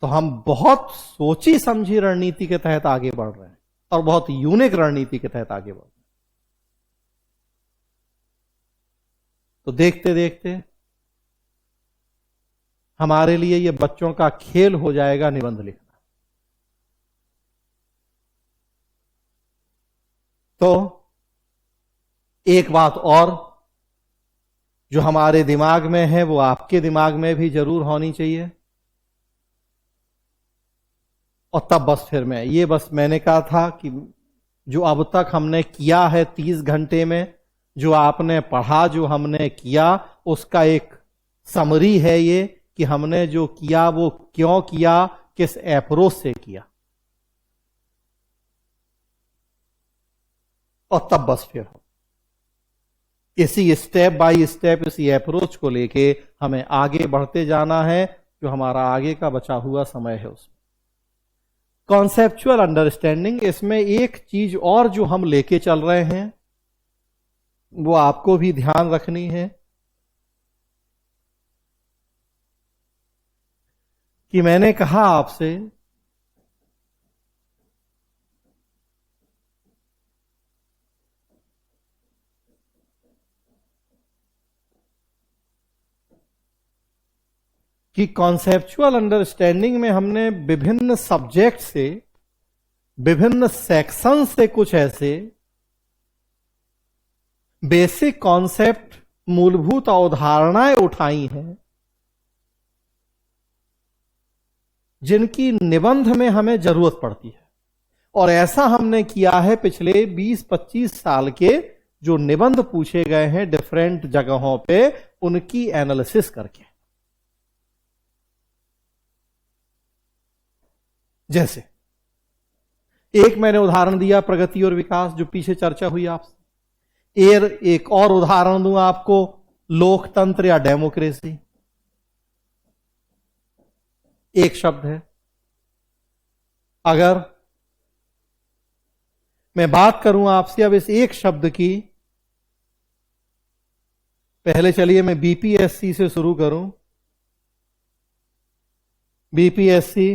Speaker 1: तो हम बहुत सोची समझी रणनीति के तहत आगे बढ़ रहे हैं और बहुत यूनिक रणनीति के तहत आगे बढ़ रहे हैं। तो देखते देखते हमारे लिए यह बच्चों का खेल हो जाएगा निबंध लिखना। तो एक बात और जो हमारे दिमाग में है वो आपके दिमाग में भी जरूर होनी चाहिए। और तब बस फिर मैंने कहा था कि जो अब तक हमने किया है 30 घंटे में, जो आपने पढ़ा, जो हमने किया, उसका एक समरी है ये कि हमने जो किया वो क्यों किया, किस अप्रोच से किया। और तब बस फिर इसी स्टेप बाय स्टेप इसी अप्रोच को लेके हमें आगे बढ़ते जाना है। जो हमारा आगे का बचा हुआ समय है उसमें कॉन्सेप्चुअल अंडरस्टैंडिंग, इसमें एक चीज और जो हम लेके चल रहे हैं वो आपको भी ध्यान रखनी है कि मैंने कहा आपसे कि कॉन्सेप्चुअल अंडरस्टैंडिंग में हमने विभिन्न सब्जेक्ट से, विभिन्न सेक्शन से कुछ ऐसे बेसिक कॉन्सेप्ट, मूलभूत अवधारणाएं उठाई हैं जिनकी निबंध में हमें जरूरत पड़ती है। और ऐसा हमने किया है पिछले 20-25 साल के जो निबंध पूछे गए हैं डिफरेंट जगहों पे, उनकी एनालिसिस करके। जैसे एक मैंने उदाहरण दिया प्रगति और विकास, जो पीछे चर्चा हुई आपसे। एक और उदाहरण दूं आपको, लोकतंत्र या डेमोक्रेसी। एक शब्द है। अगर मैं बात करूं आपसे अब इस एक शब्द की, पहले चलिए मैं बीपीएससी से शुरू करूं। बीपीएससी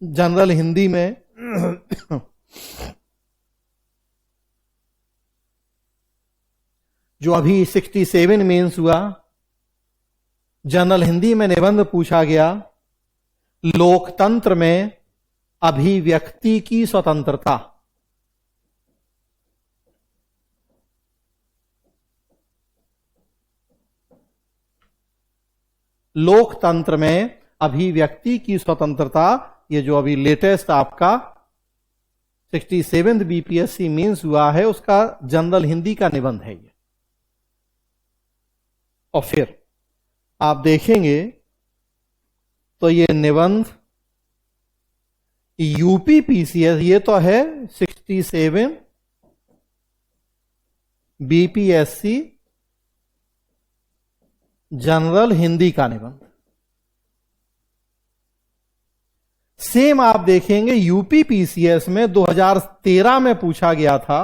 Speaker 1: जनरल हिंदी में जो अभी 67 मेंस हुआ, जनरल हिंदी में निबंध पूछा गया, लोकतंत्र में अभिव्यक्ति की स्वतंत्रता। लोकतंत्र में अभिव्यक्ति की स्वतंत्रता, ये जो अभी लेटेस्ट आपका 67 बीपीएससी मेंस हुआ है, उसका जनरल हिंदी का निबंध है ये। और फिर आप देखेंगे तो ये निबंध यूपी पीसीएस, ये तो है 67 बीपीएससी जनरल हिंदी का निबंध। सेम आप देखेंगे यूपी पीसीएस में 2013 में पूछा गया था,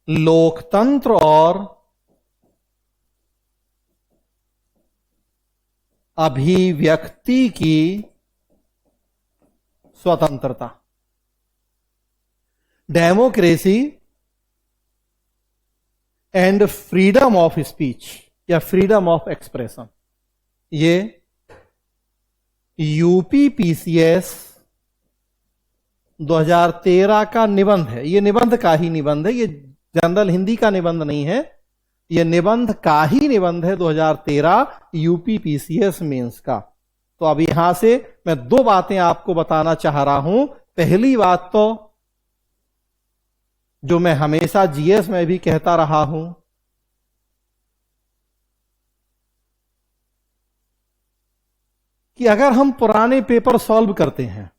Speaker 1: लोकतंत्र और अभिव्यक्ति की स्वतंत्रता। Democracy and freedom of speech या फ्रीडम ऑफ एक्सप्रेशन, ये यूपी पीसीएस 2013 का निबंध है। ये निबंध का ही निबंध है, ये जनरल हिंदी का निबंध नहीं है, ये निबंध का ही निबंध है 2013 यूपी पीसीएस मेंस का। तो अब यहां से मैं 2 बातें आपको बताना चाह रहा हूं। पहली बात तो जो मैं हमेशा जीएस में भी कहता रहा हूं कि अगर हम पुराने पेपर सॉल्व करते हैं,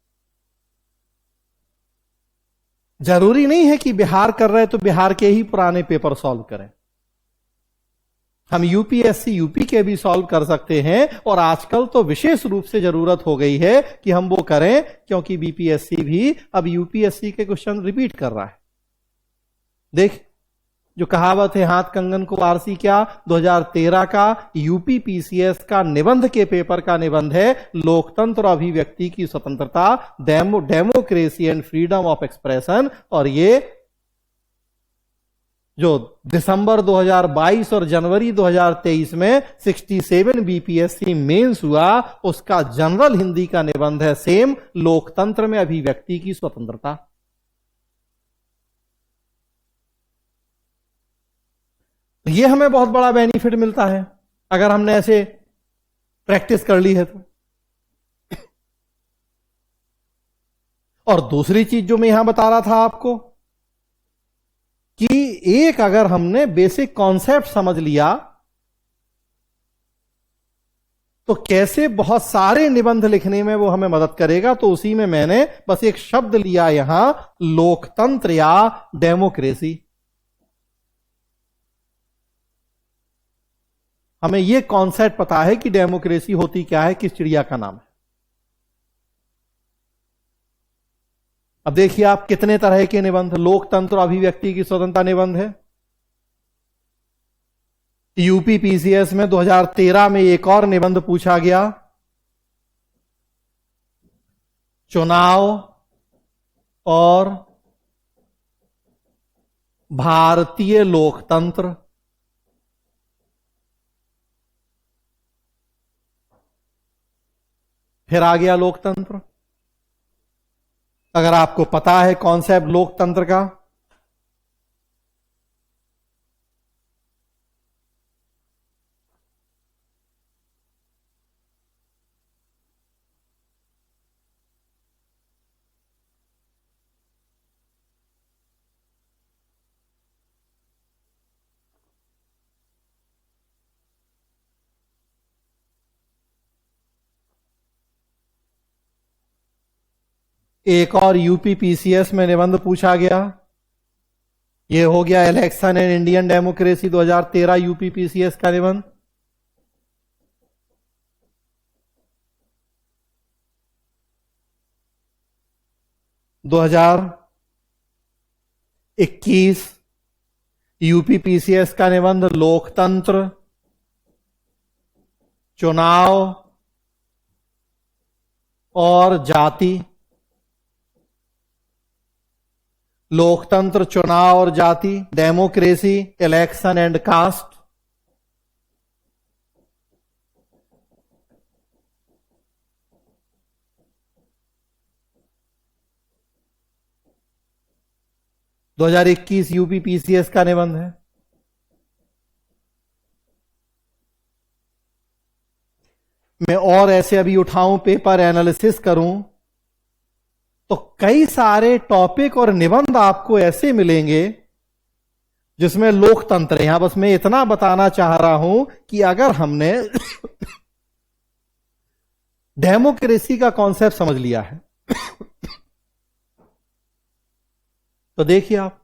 Speaker 1: जरूरी नहीं है कि बिहार कर रहे तो बिहार के ही पुराने पेपर सॉल्व करें। हम यूपीएससी यूपी के भी सॉल्व कर सकते हैं, और आजकल तो विशेष रूप से जरूरत हो गई है कि हम वो करें, क्योंकि बीपीएससी भी अब यूपीएससी के क्वेश्चन रिपीट कर रहा है। देख, जो कहावत है हाथ कंगन को आरसी क्या, 2013 का यूपी पीसीएस का निबंध के पेपर का निबंध है, लोकतंत्र और अभिव्यक्ति की स्वतंत्रता, democracy and freedom of expression. और ये जो दिसंबर 2022 और जनवरी 2023 में 67 बीपीएससी मेंस हुआ, उसका जनरल हिंदी का निबंध है सेम, लोकतंत्र में अभिव्यक्ति की स्वतंत्रता। ये हमें बहुत बड़ा बेनिफिट मिलता है अगर हमने ऐसे प्रैक्टिस कर ली है तो। और दूसरी चीज जो मैं यहां बता रहा था आपको, कि एक अगर हमने बेसिक कॉन्सेप्ट समझ लिया तो कैसे बहुत सारे निबंध लिखने में वो हमें मदद करेगा। तो उसी में मैंने बस एक शब्द लिया यहां, लोकतंत्र या डेमोक्रेसी। हमें यह कॉन्सेप्ट पता है कि डेमोक्रेसी होती क्या है, किस चिड़िया का नाम है। अब देखिए आप कितने तरह के निबंध, लोकतंत्र अभिव्यक्ति की स्वतंत्रता निबंध है। यूपी पीसीएस में 2013 में एक और निबंध पूछा गया, चुनाव और भारतीय लोकतंत्र। फिर आ गया लोकतंत्र। अगर आपको पता है कॉन्सेप्ट लोकतंत्र का, एक और यूपी पीसीएस में निबंध पूछा गया, यह हो गया election and Indian democracy 2013 UP PCS का निबंध। दो 2021 यूपी पीसीएस का निबंध, लोकतंत्र, चुनाव और जाति। लोकतंत्र, चुनाव और जाति, डेमोक्रेसी, इलेक्शन एंड कास्ट। दो 2021 यूपी पीसीएस का निबंध है। मैं और ऐसे अभी उठाऊं, पेपर एनालिसिस करूं, तो कई सारे टॉपिक और निबंध आपको ऐसे मिलेंगे जिसमें लोकतंत्र, यहां बस मैं इतना बताना चाह रहा हूं कि अगर हमने डेमोक्रेसी का कॉन्सेप्ट समझ लिया है तो देखिए आप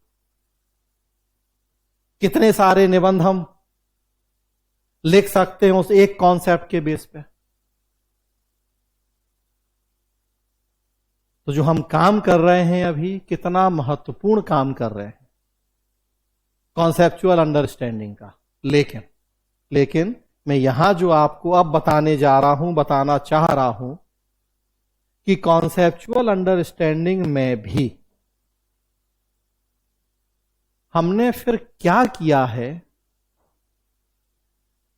Speaker 1: कितने सारे निबंध हम लिख सकते हैं उस एक कॉन्सेप्ट के बेस पे। तो जो हम काम कर रहे हैं अभी, कितना महत्वपूर्ण काम कर रहे हैं कॉन्सेप्चुअल अंडरस्टैंडिंग का। लेकिन मैं यहां जो आपको अब बताने जा रहा हूं, बताना चाह रहा हूं कि कॉन्सेप्चुअल अंडरस्टैंडिंग में भी हमने फिर क्या किया है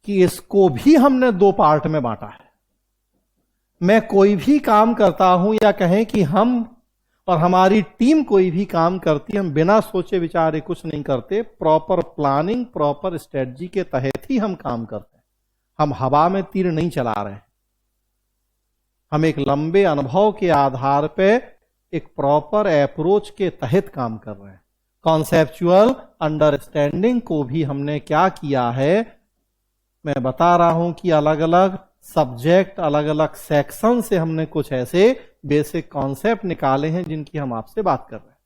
Speaker 1: कि इसको भी हमने दो पार्ट में बांटा है। मैं कोई भी काम करता हूं, या कहें कि हम और हमारी टीम कोई भी काम करती है, हम बिना सोचे विचारे कुछ नहीं करते। प्रॉपर प्लानिंग, प्रॉपर स्ट्रेटजी के तहत ही हम काम करते हैं। हम हवा में तीर नहीं चला रहे हैं। हम एक लंबे अनुभव के आधार पे एक प्रॉपर अप्रोच के तहत काम कर रहे हैं। कॉन्सेप्चुअल अंडरस्टैंडिंग को भी हमने क्या किया है, मैं बता रहा हूं कि अलग अलग सब्जेक्ट, अलग अलग सेक्शन से हमने कुछ ऐसे बेसिक कॉन्सेप्ट निकाले हैं जिनकी हम आपसे बात कर रहे हैं,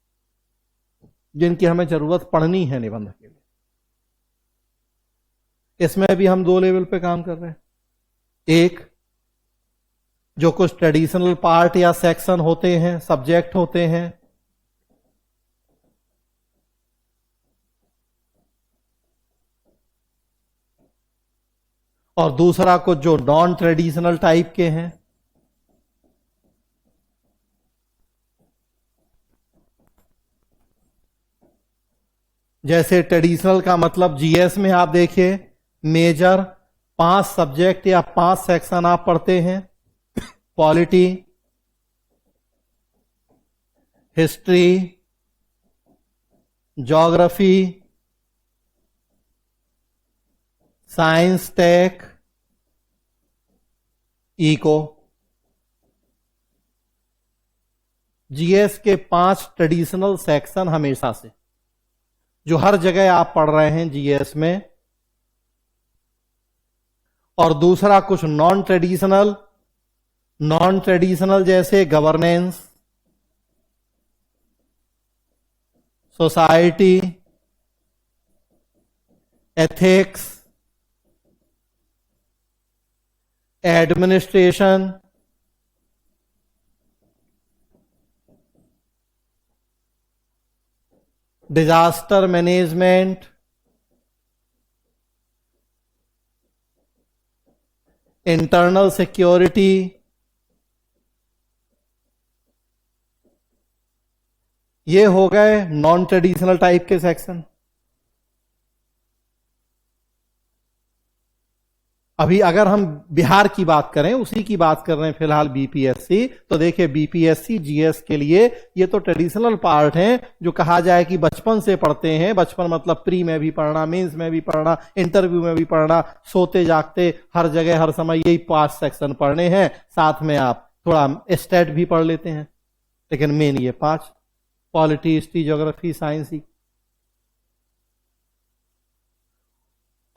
Speaker 1: जिनकी हमें जरूरत पड़नी है निबंध के लिए। इसमें भी हम दो लेवल पे काम कर रहे हैं। एक, जो कुछ ट्रेडिशनल पार्ट या सेक्शन होते हैं, सब्जेक्ट होते हैं, और दूसरा कुछ जो नॉन ट्रेडिशनल टाइप के हैं। जैसे ट्रेडिशनल का मतलब जीएस में आप देखिए मेजर 5 सब्जेक्ट या 5 सेक्शन आप पढ़ते हैं। Polity, history, geography, science, tech, eco. GS के 5 ट्रेडिशनल सेक्शन हमेशा से, जो हर जगह आप पढ़ रहे हैं जीएस में। और दूसरा कुछ नॉन ट्रेडिशनल जैसे governance, society, ethics, administration, disaster management, internal security, ये हो गए नॉन ट्रेडिशनल टाइप के सेक्शन। अभी अगर हम बिहार की बात करें, उसी की बात कर रहे हैं फिलहाल बीपीएससी, तो देखिए बीपीएससी जीएस के लिए ये तो ट्रेडिशनल पार्ट हैं जो कहा जाए कि बचपन से पढ़ते हैं। बचपन मतलब प्री में भी पढ़ना, मेंस में भी पढ़ना, इंटरव्यू में भी पढ़ना, सोते जागते हर जगह हर समय यही 5 सेक्शन पढ़ने हैं। साथ में आप थोड़ा स्टेट भी पढ़ लेते हैं, लेकिन मेन ये 5, पॉलिटी, हिस्ट्री, ज्योग्राफी, साइंस ही।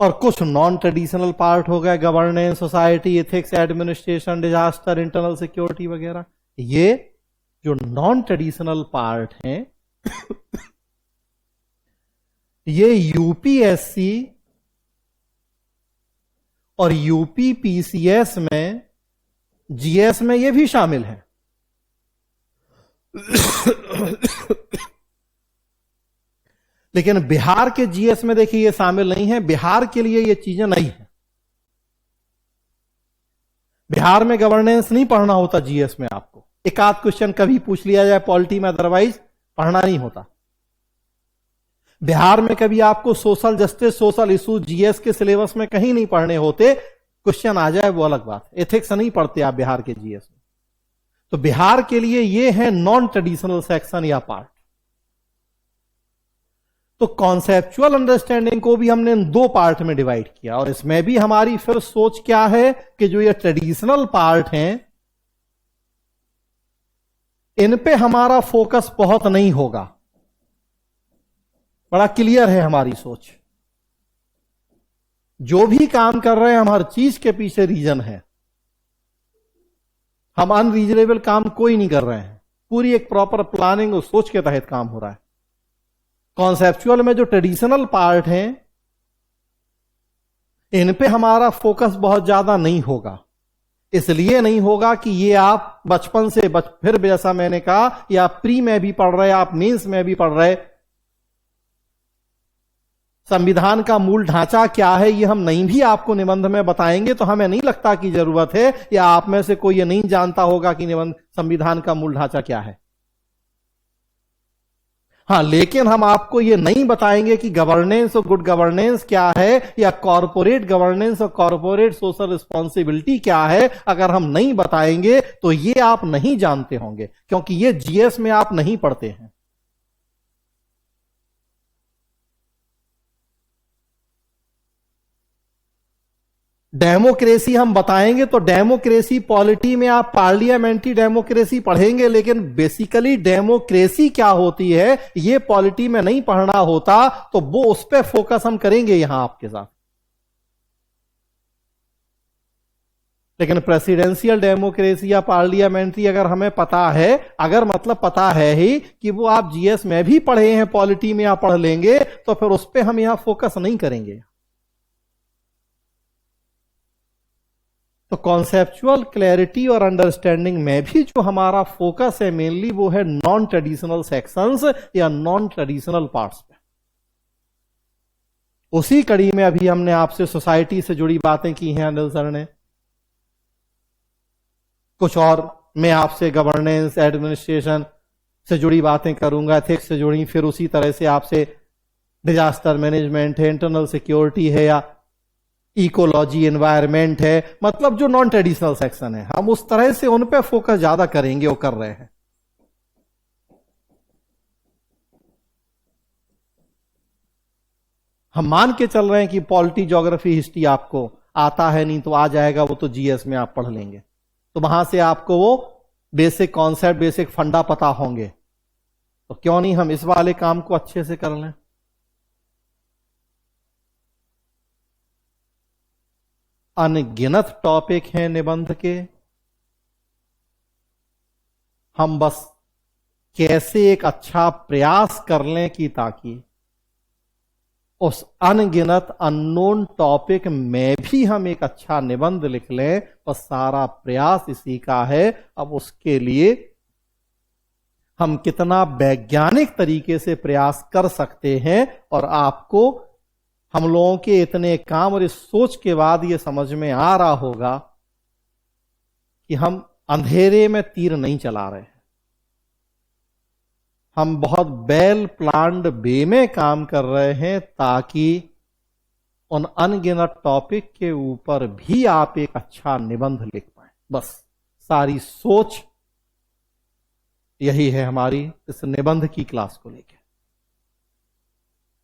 Speaker 1: और कुछ नॉन ट्रेडिशनल पार्ट हो गए, governance, society, ethics, administration, disaster, internal security वगैरह। ये जो नॉन ट्रेडिशनल पार्ट हैं ये यूपीएससी और यूपीपीसीएस में, जीएस में ये भी शामिल है। लेकिन बिहार के जीएस में देखिए ये शामिल नहीं है। बिहार के लिए ये चीजें नहीं है। बिहार में गवर्नेंस नहीं पढ़ना होता जीएस में। आपको एक आध क्वेश्चन कभी पूछ लिया जाए पॉलिटी में, अदरवाइज पढ़ना नहीं होता। बिहार में कभी आपको social justice, social issue GS के सिलेबस में कहीं नहीं पढ़ने होते। क्वेश्चन आ जाए वो अलग बात, एथिक्स नहीं पढ़ते आप बिहार के जीएस में। तो बिहार के लिए ये है नॉन ट्रेडिशनल सेक्शन या पार्ट। तो कॉन्सेप्चुअल अंडरस्टैंडिंग को भी हमने 2 पार्ट में डिवाइड किया, और इसमें भी हमारी फिर सोच क्या है कि जो ये ट्रेडिशनल पार्ट हैं इन पे हमारा फोकस बहुत नहीं होगा। बड़ा क्लियर है हमारी सोच। जो भी काम कर रहे हैं हम हर चीज के पीछे रीजन है। हम अनरीजनेबल काम कोई नहीं कर रहे हैं। पूरी एक प्रॉपर प्लानिंग और सोच के तहत काम हो रहा है। कॉन्सेप्चुअल में जो ट्रेडिशनल पार्ट हैं इन पे हमारा फोकस बहुत ज्यादा नहीं होगा। इसलिए नहीं होगा कि ये आप बचपन से फिर जैसा मैंने कहा, या प्री में भी पढ़ रहे, आप मेंस में भी पढ़ रहे। संविधान का मूल ढांचा क्या है ये हम नहीं भी आपको निबंध में बताएंगे तो हमें नहीं लगता कि जरूरत है, या आप में से कोई ये नहीं जानता होगा कि निबंध संविधान का मूल ढांचा क्या है। हाँ, लेकिन हम आपको ये नहीं बताएंगे कि गवर्नेंस और गुड गवर्नेंस क्या है, या कॉरपोरेट गवर्नेंस और कॉरपोरेट सोशल रिस्पॉन्सिबिलिटी क्या है। अगर हम नहीं बताएंगे तो ये आप नहीं जानते होंगे, क्योंकि ये जीएस में आप नहीं पढ़ते हैं। डेमोक्रेसी हम बताएंगे तो डेमोक्रेसी पॉलिटी में आप पार्लियामेंट्री डेमोक्रेसी पढ़ेंगे, लेकिन बेसिकली डेमोक्रेसी क्या होती है ये पॉलिटी में नहीं पढ़ना होता। तो वो उस पर फोकस हम करेंगे यहां आपके साथ। लेकिन प्रेसिडेंशियल डेमोक्रेसी या पार्लियामेंट्री अगर हमें पता है, अगर मतलब पता है ही कि वो आप जीएस में भी पढ़े हैं, पॉलिटी में आप पढ़ लेंगे, तो फिर उस पर हम यहां फोकस नहीं करेंगे। तो कॉन्सेप्चुअल क्लैरिटी और अंडरस्टैंडिंग में भी जो हमारा फोकस है मेनली वो है नॉन ट्रेडिशनल सेक्शंस या नॉन ट्रेडिशनल पार्ट्स पे। उसी कड़ी में अभी हमने आपसे सोसाइटी से जुड़ी बातें की हैं अनिल सर ने, कुछ और मैं आपसे गवर्नेंस एडमिनिस्ट्रेशन से जुड़ी बातें करूंगा, एथिक्स से जुड़ी, फिर उसी तरह से आपसे डिजास्टर मैनेजमेंट है, इंटरनल सिक्योरिटी है या इकोलॉजी एनवायरमेंट है, मतलब जो नॉन ट्रेडिशनल सेक्शन है हम उस तरह से उन पे फोकस ज्यादा करेंगे और कर रहे हैं। हम मान के चल रहे हैं कि पॉलिटी ज्योग्राफी हिस्ट्री आपको आता है, नहीं तो आ जाएगा, वो तो जीएस में आप पढ़ लेंगे, तो वहां से आपको वो बेसिक कॉन्सेप्ट बेसिक फंडा पता होंगे, तो क्यों नहीं हम इस वाले काम को अच्छे से कर लें। अनगिनत टॉपिक हैं निबंध के, हम बस कैसे एक अच्छा प्रयास कर लें कि ताकि उस अनगिनत अननोन टॉपिक में भी हम एक अच्छा निबंध लिख लें, बस सारा प्रयास इसी का है। अब उसके लिए हम कितना वैज्ञानिक तरीके से प्रयास कर सकते हैं, और आपको हम लोगों के इतने काम और इस सोच के बाद ये समझ में आ रहा होगा कि हम अंधेरे में तीर नहीं चला रहे हैं, हम बहुत वेल प्लान्ड वे में काम कर रहे हैं ताकि उन अनगिनत टॉपिक के ऊपर भी आप एक अच्छा निबंध लिख पाए। बस सारी सोच यही है हमारी इस निबंध की क्लास को लेकर।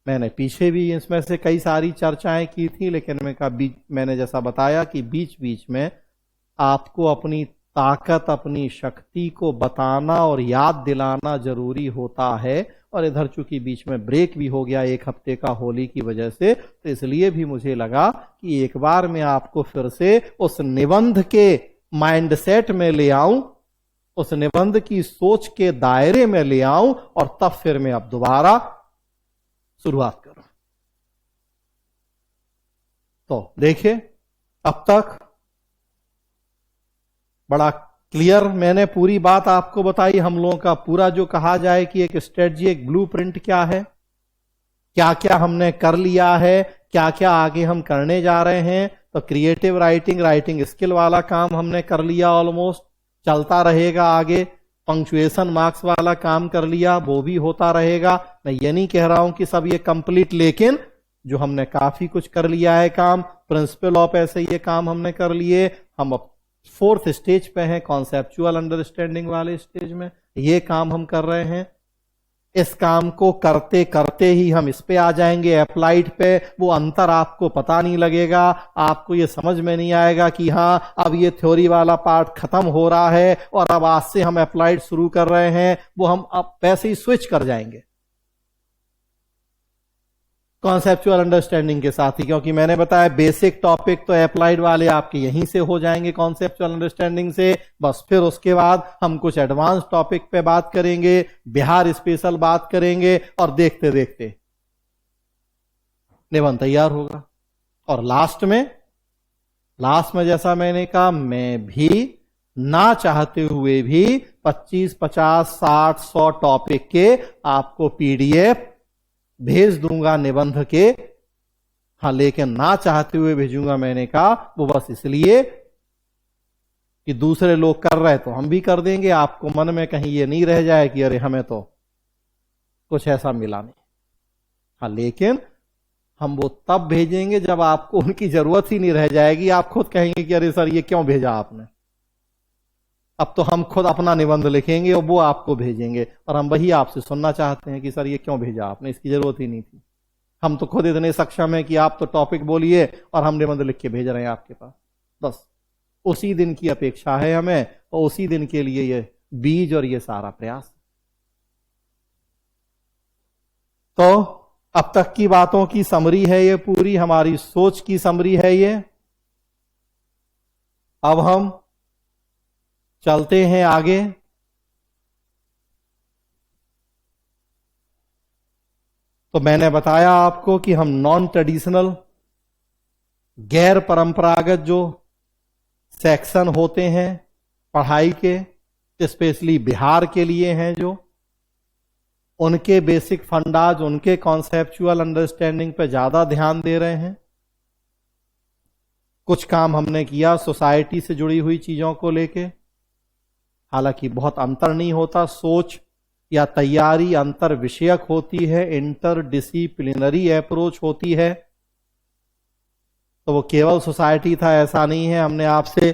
Speaker 1: मैंने पीछे भी इसमें से कई सारी चर्चाएं की थी, लेकिन मैंने जैसा बताया कि बीच बीच में आपको अपनी ताकत अपनी शक्ति को बताना और याद दिलाना जरूरी होता है। और इधर चूंकि बीच में ब्रेक भी हो गया एक हफ्ते का होली की वजह से, तो इसलिए भी मुझे लगा कि एक बार मैं आपको फिर से उस निबंध के माइंडसेट में ले आऊं, उस निबंध की सोच के दायरे में ले आऊं, और तब फिर मैं अब दोबारा शुरुआत करूं। तो देखिए, अब तक बड़ा क्लियर मैंने पूरी बात आपको बताई। हम लोगों का पूरा जो कहा जाए कि एक स्ट्रेटजी एक ब्लूप्रिंट क्या है, क्या क्या हमने कर लिया है, क्या क्या आगे हम करने जा रहे हैं। तो क्रिएटिव राइटिंग स्किल वाला काम हमने कर लिया, ऑलमोस्ट चलता रहेगा आगे। पंक्चुएशन मार्क्स वाला काम कर लिया, वो भी होता रहेगा। मैं ये नहीं कह रहा हूं कि सब ये कंप्लीट, लेकिन जो हमने काफी कुछ कर लिया है काम। प्रिंसिपल ऑफ ऐसे ये काम हमने कर लिए। हम अब 4th स्टेज पे हैं, कॉन्सेप्चुअल अंडरस्टैंडिंग वाले स्टेज में ये काम हम कर रहे हैं। इस काम को करते करते ही हम इस पे आ जाएंगे अप्लाइड पे। वो अंतर आपको पता नहीं लगेगा, आपको ये समझ में नहीं आएगा कि हां अब ये थ्योरी वाला पार्ट खत्म हो रहा है और अब आज से हम अप्लाइड शुरू कर रहे हैं। वो हम अब वैसे ही स्विच कर जाएंगे कॉन्सेप्चुअल अंडरस्टैंडिंग के साथ ही, क्योंकि मैंने बताया बेसिक टॉपिक तो अप्लाइड वाले आपके यहीं से हो जाएंगे कॉन्सेप्चुअल अंडरस्टैंडिंग से। बस फिर उसके बाद हम कुछ एडवांस टॉपिक पे बात करेंगे, बिहार स्पेशल बात करेंगे, और देखते देखते निबंध तैयार होगा। और लास्ट में जैसा मैंने कहा, मैं भी ना चाहते हुए भी 25, 50, 60, 100 टॉपिक के आपको पीडीएफ भेज दूंगा निबंध के। हाँ, लेकिन ना चाहते हुए भेजूंगा मैंने कहा, वो बस इसलिए कि दूसरे लोग कर रहे तो हम भी कर देंगे। आपको मन में कहीं ये नहीं रह जाए कि अरे हमें तो कुछ ऐसा मिला नहीं। हाँ, लेकिन हम वो तब भेजेंगे जब आपको उनकी जरूरत ही नहीं रह जाएगी। आप खुद कहेंगे कि अरे सर ये क्यों भेजा आपने। अब तो हम खुद अपना निबंध लिखेंगे और वो आपको भेजेंगे, और हम वही आपसे सुनना चाहते हैं कि सर ये क्यों भेजा आपने, इसकी जरूरत ही नहीं थी। हम तो खुद इतने सक्षम हैं कि आप तो टॉपिक बोलिए और हम निबंध लिख के भेज रहे हैं आपके पास। बस उसी दिन की अपेक्षा है हमें, और उसी दिन के लिए ये बीज और ये सारा प्रयास। तो अब तक की बातों की समरी है ये, पूरी हमारी सोच की समरी है ये। अब हम चलते हैं आगे। तो मैंने बताया आपको कि हम नॉन ट्रेडिशनल गैर परंपरागत जो सेक्शन होते हैं पढ़ाई के, स्पेशली बिहार के लिए हैं, जो उनके बेसिक फंडाज, उनके कॉन्सेप्चुअल अंडरस्टैंडिंग पे ज्यादा ध्यान दे रहे हैं। कुछ काम हमने किया सोसाइटी से जुड़ी हुई चीजों को लेके, हालांकि बहुत अंतर नहीं होता, सोच या तैयारी अंतर विषयक होती है, इंटर डिसिप्लिनरी अप्रोच होती है। तो वो केवल सोसाइटी था ऐसा नहीं है। हमने आपसे,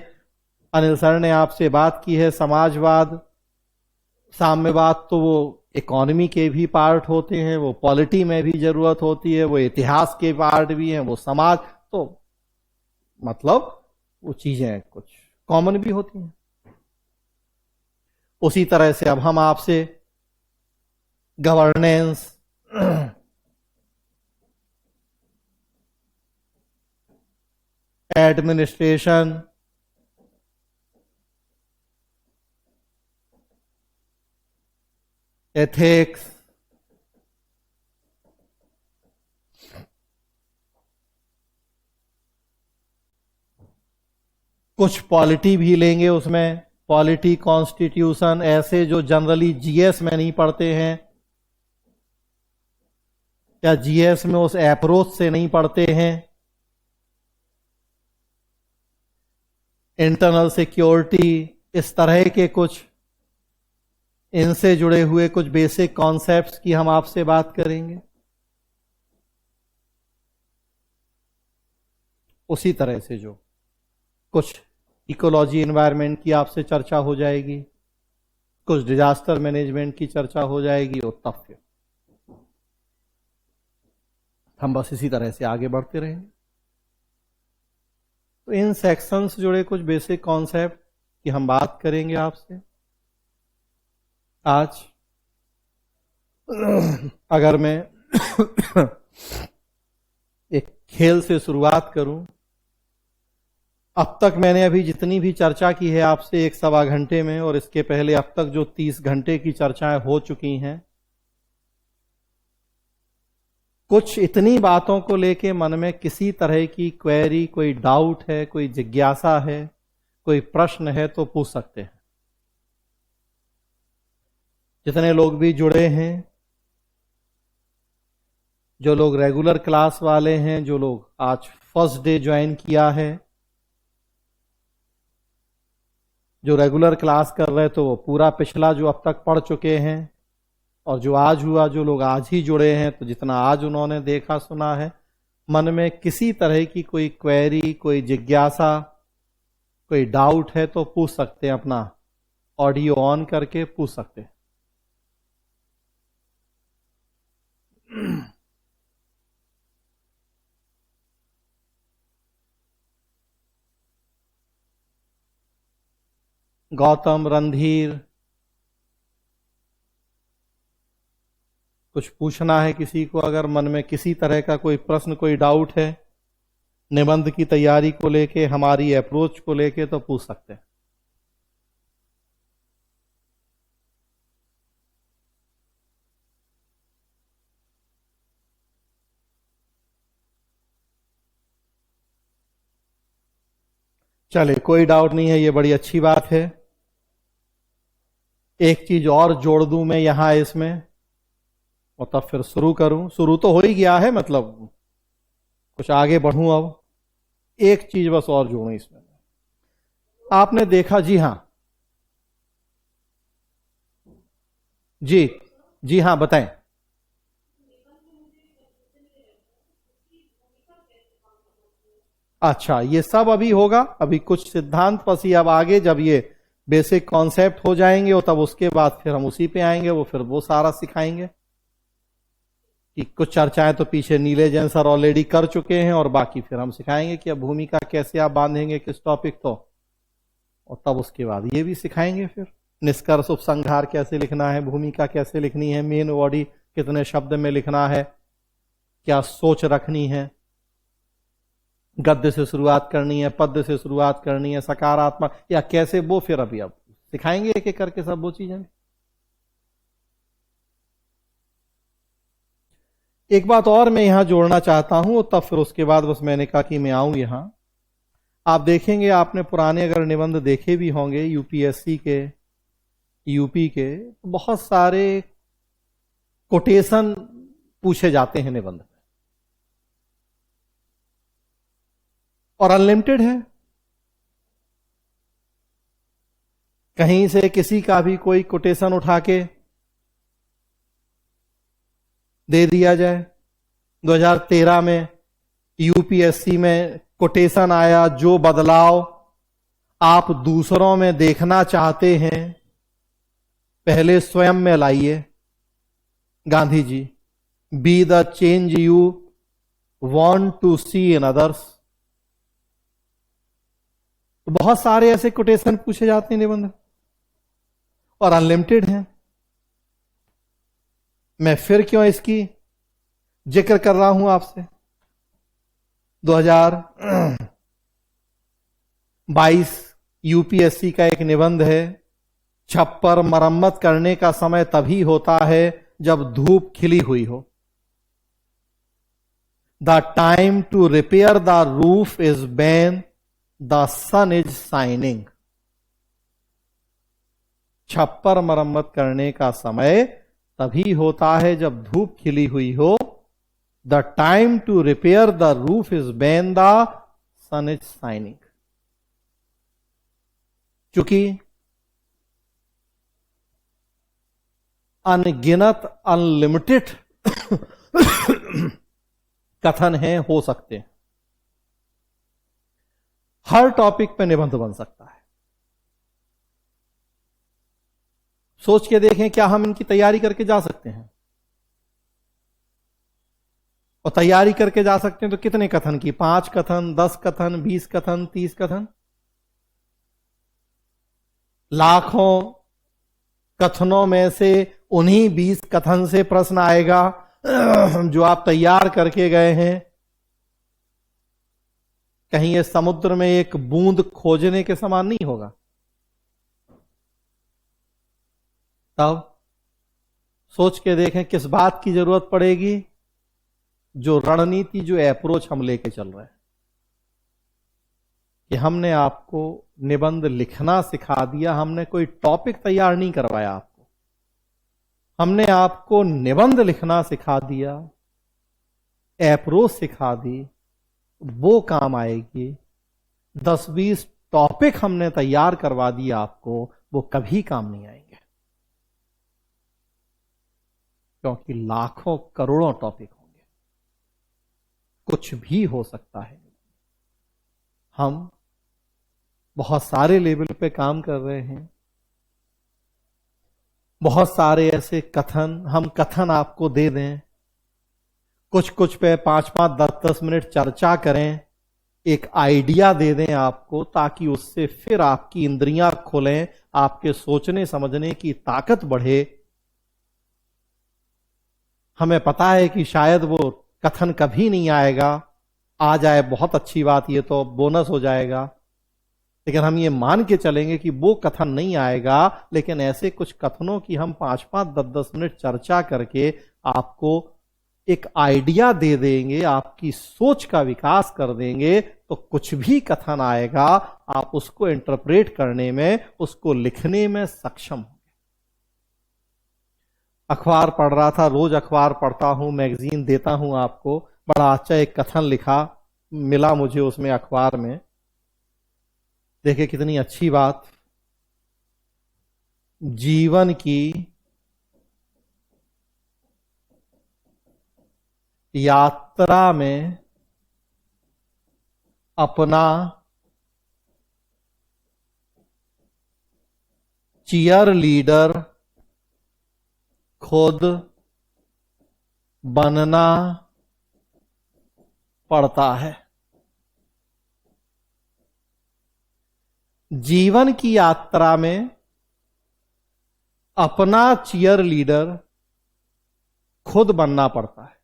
Speaker 1: अनिल सर ने आपसे बात की है समाजवाद, साम्यवाद, तो वो इकोनॉमी के भी पार्ट होते हैं, वो पॉलिटी में भी जरूरत होती है, वो इतिहास के पार्ट भी हैं, वो समाज, तो मतलब वो चीजें कुछ कॉमन भी होती हैं। उसी तरह से अब हम आपसे गवर्नेंस, एडमिनिस्ट्रेशन, एथिक्स, कुछ पॉलिटी भी लेंगे, उसमें पॉलिटी, कॉन्स्टिट्यूशन, ऐसे जो जनरली जीएस में नहीं पढ़ते हैं या जीएस में उस अप्रोच से नहीं पढ़ते हैं। इंटरनल सिक्योरिटी, इस तरह के कुछ इनसे जुड़े हुए कुछ बेसिक कॉन्सेप्ट्स की हम आपसे बात करेंगे। उसी तरह से जो कुछ इकोलॉजी, एनवायरनमेंट की आपसे चर्चा हो जाएगी, कुछ डिजास्टर मैनेजमेंट की चर्चा हो जाएगी, और तब फिर हम बस इसी तरह से आगे बढ़ते रहेंगे। तो इन सेक्शन से जुड़े कुछ बेसिक कॉन्सेप्ट की हम बात करेंगे आपसे आज। अगर मैं एक खेल से शुरुआत करूं, अब तक मैंने अभी जितनी भी चर्चा की है आपसे 1-1.25 घंटे में, और इसके पहले अब तक जो 30 घंटे की चर्चाएं हो चुकी हैं, कुछ इतनी बातों को लेके मन में किसी तरह की क्वेरी, कोई डाउट है, कोई जिज्ञासा है, कोई प्रश्न है, तो पूछ सकते हैं। जितने लोग भी जुड़े हैं, जो लोग रेगुलर क्लास वाले हैं, जो लोग आज फर्स्ट डे ज्वाइन किया है, जो रेगुलर क्लास कर रहे, तो वो पूरा पिछला जो अब तक पढ़ चुके हैं, और जो आज हुआ, जो लोग आज ही जुड़े हैं, तो जितना आज उन्होंने देखा सुना है, मन में किसी तरह की कोई क्वेरी, कोई जिज्ञासा, कोई डाउट है, तो पूछ सकते हैं। अपना ऑडियो ऑन करके पूछ सकते हैं। गौतम, रणधीर, कुछ पूछना है किसी को? अगर मन में किसी तरह का कोई प्रश्न, कोई डाउट है निबंध की तैयारी को लेके, हमारी अप्रोच को लेके, तो पूछ सकते हैं। चले, कोई डाउट नहीं है, ये बड़ी अच्छी बात है। एक चीज और जोड़ दूं मैं यहां इसमें, और तब फिर शुरू करूं। शुरू तो हो ही गया है, मतलब कुछ आगे बढ़ूं। अब एक चीज बस और जोड़ूं इसमें। आपने देखा, जी हां, जी जी हां, बताएं। अच्छा, ये सब अभी होगा, अभी कुछ सिद्धांत पसी, अब आगे जब ये बेसिक कॉन्सेप्ट हो जाएंगे, और तब उसके बाद फिर हम उसी पे आएंगे, वो फिर वो सारा सिखाएंगे। कि कुछ चर्चाएं तो पीछे नीले जैन सर ऑलरेडी कर चुके हैं, और बाकी फिर हम सिखाएंगे कि अब भूमिका कैसे आप बांधेंगे, किस टॉपिक को, और तब उसके बाद ये भी सिखाएंगे। फिर निष्कर्ष उपसंहार कैसे लिखना है, भूमिका कैसे लिखनी है, मेन बॉडी कितने शब्द में लिखना है, क्या सोच रखनी है, गद्य से शुरुआत करनी है, पद्य से शुरुआत करनी है, सकारात्मक या कैसे, वो फिर अभी अब सिखाएंगे एक एक करके सब वो चीजें। एक बात और मैं यहां जोड़ना चाहता हूं, तब फिर उसके बाद बस मैंने कहा कि मैं आऊं यहां। आप देखेंगे, आपने पुराने अगर निबंध देखे भी होंगे यूपीएससी के, यूपी के, तो बहुत सारे कोटेशन पूछे जाते हैं निबंध में, और अनलिमिटेड है। कहीं से किसी का भी कोई कोटेशन उठा के दे दिया जाए। 2013 में यूपीएससी में कोटेशन आया, जो बदलाव आप दूसरों में देखना चाहते हैं पहले स्वयं में लाइए। Gandhi ji, be the change you want to see in others. तो बहुत सारे ऐसे कोटेशन पूछे जाते हैं निबंध, और अनलिमिटेड हैं। मैं फिर क्यों इसकी जिक्र कर रहा हूं आपसे। 2022 यूपीएससी का एक निबंध है, छप्पर मरम्मत करने का समय तभी होता है जब धूप खिली हुई हो। The time to repair the roof is when the sun is shining. छप्पर मरम्मत करने का समय तभी होता है जब धूप खिली हुई हो। The time to repair the roof is when the sun is shining. चूंकि अनगिनत अनलिमिटेड कथन हैं, हो सकते हैं, हर टॉपिक पे निबंध बन सकता है। सोच के देखें, क्या हम इनकी तैयारी करके जा सकते हैं? और तैयारी करके जा सकते हैं तो कितने कथन की? 5 कथन, 10 कथन, 20 कथन, 30 कथन? लाखों कथनों में से उन्हीं 20 कथन से प्रश्न आएगा जो आप तैयार करके गए हैं। कहीं ये समुद्र में एक बूंद खोजने के समान नहीं होगा। तब सोच के देखें किस बात की जरूरत पड़ेगी। जो रणनीति, जो अप्रोच हम लेके चल रहे हैं, कि हमने आपको निबंध लिखना सिखा दिया, हमने कोई टॉपिक तैयार नहीं करवाया आपको, हमने आपको निबंध लिखना सिखा दिया, अप्रोच सिखा दी, वो काम आएगी। 10-20 टॉपिक हमने तैयार करवा दिया आपको, वो कभी काम नहीं आएंगे, क्योंकि लाखों करोड़ों टॉपिक होंगे, कुछ भी हो सकता है। हम बहुत सारे लेवल पे काम कर रहे हैं, बहुत सारे ऐसे कथन, हम कथन आपको दे दें, कुछ कुछ पे 5-5, 10-10 मिनट चर्चा करें, एक आइडिया दे दें आपको, ताकि उससे फिर आपकी इंद्रियां खुलें, आपके सोचने समझने की ताकत बढ़े। हमें पता है कि शायद वो कथन कभी नहीं आएगा, आ जाए बहुत अच्छी बात, ये तो बोनस हो जाएगा, लेकिन हम ये मान के चलेंगे कि वो कथन नहीं आएगा, लेकिन ऐसे कुछ कथनों की हम 5-5, 10-10 मिनट चर्चा करके आपको एक आइडिया दे देंगे, आपकी सोच का विकास कर देंगे, तो कुछ भी कथन आएगा आप उसको इंटरप्रेट करने में, उसको लिखने में सक्षम होंगे। अखबार पढ़ रहा था, रोज अखबार पढ़ता हूं, मैगजीन देता हूं आपको, बड़ा अच्छा एक कथन लिखा मिला मुझे उसमें अखबार में। देखिए कितनी अच्छी बात। जीवन की यात्रा में अपना चीयर लीडर खुद बनना पड़ता है। जीवन की यात्रा में अपना चीयर लीडर खुद बनना पड़ता है।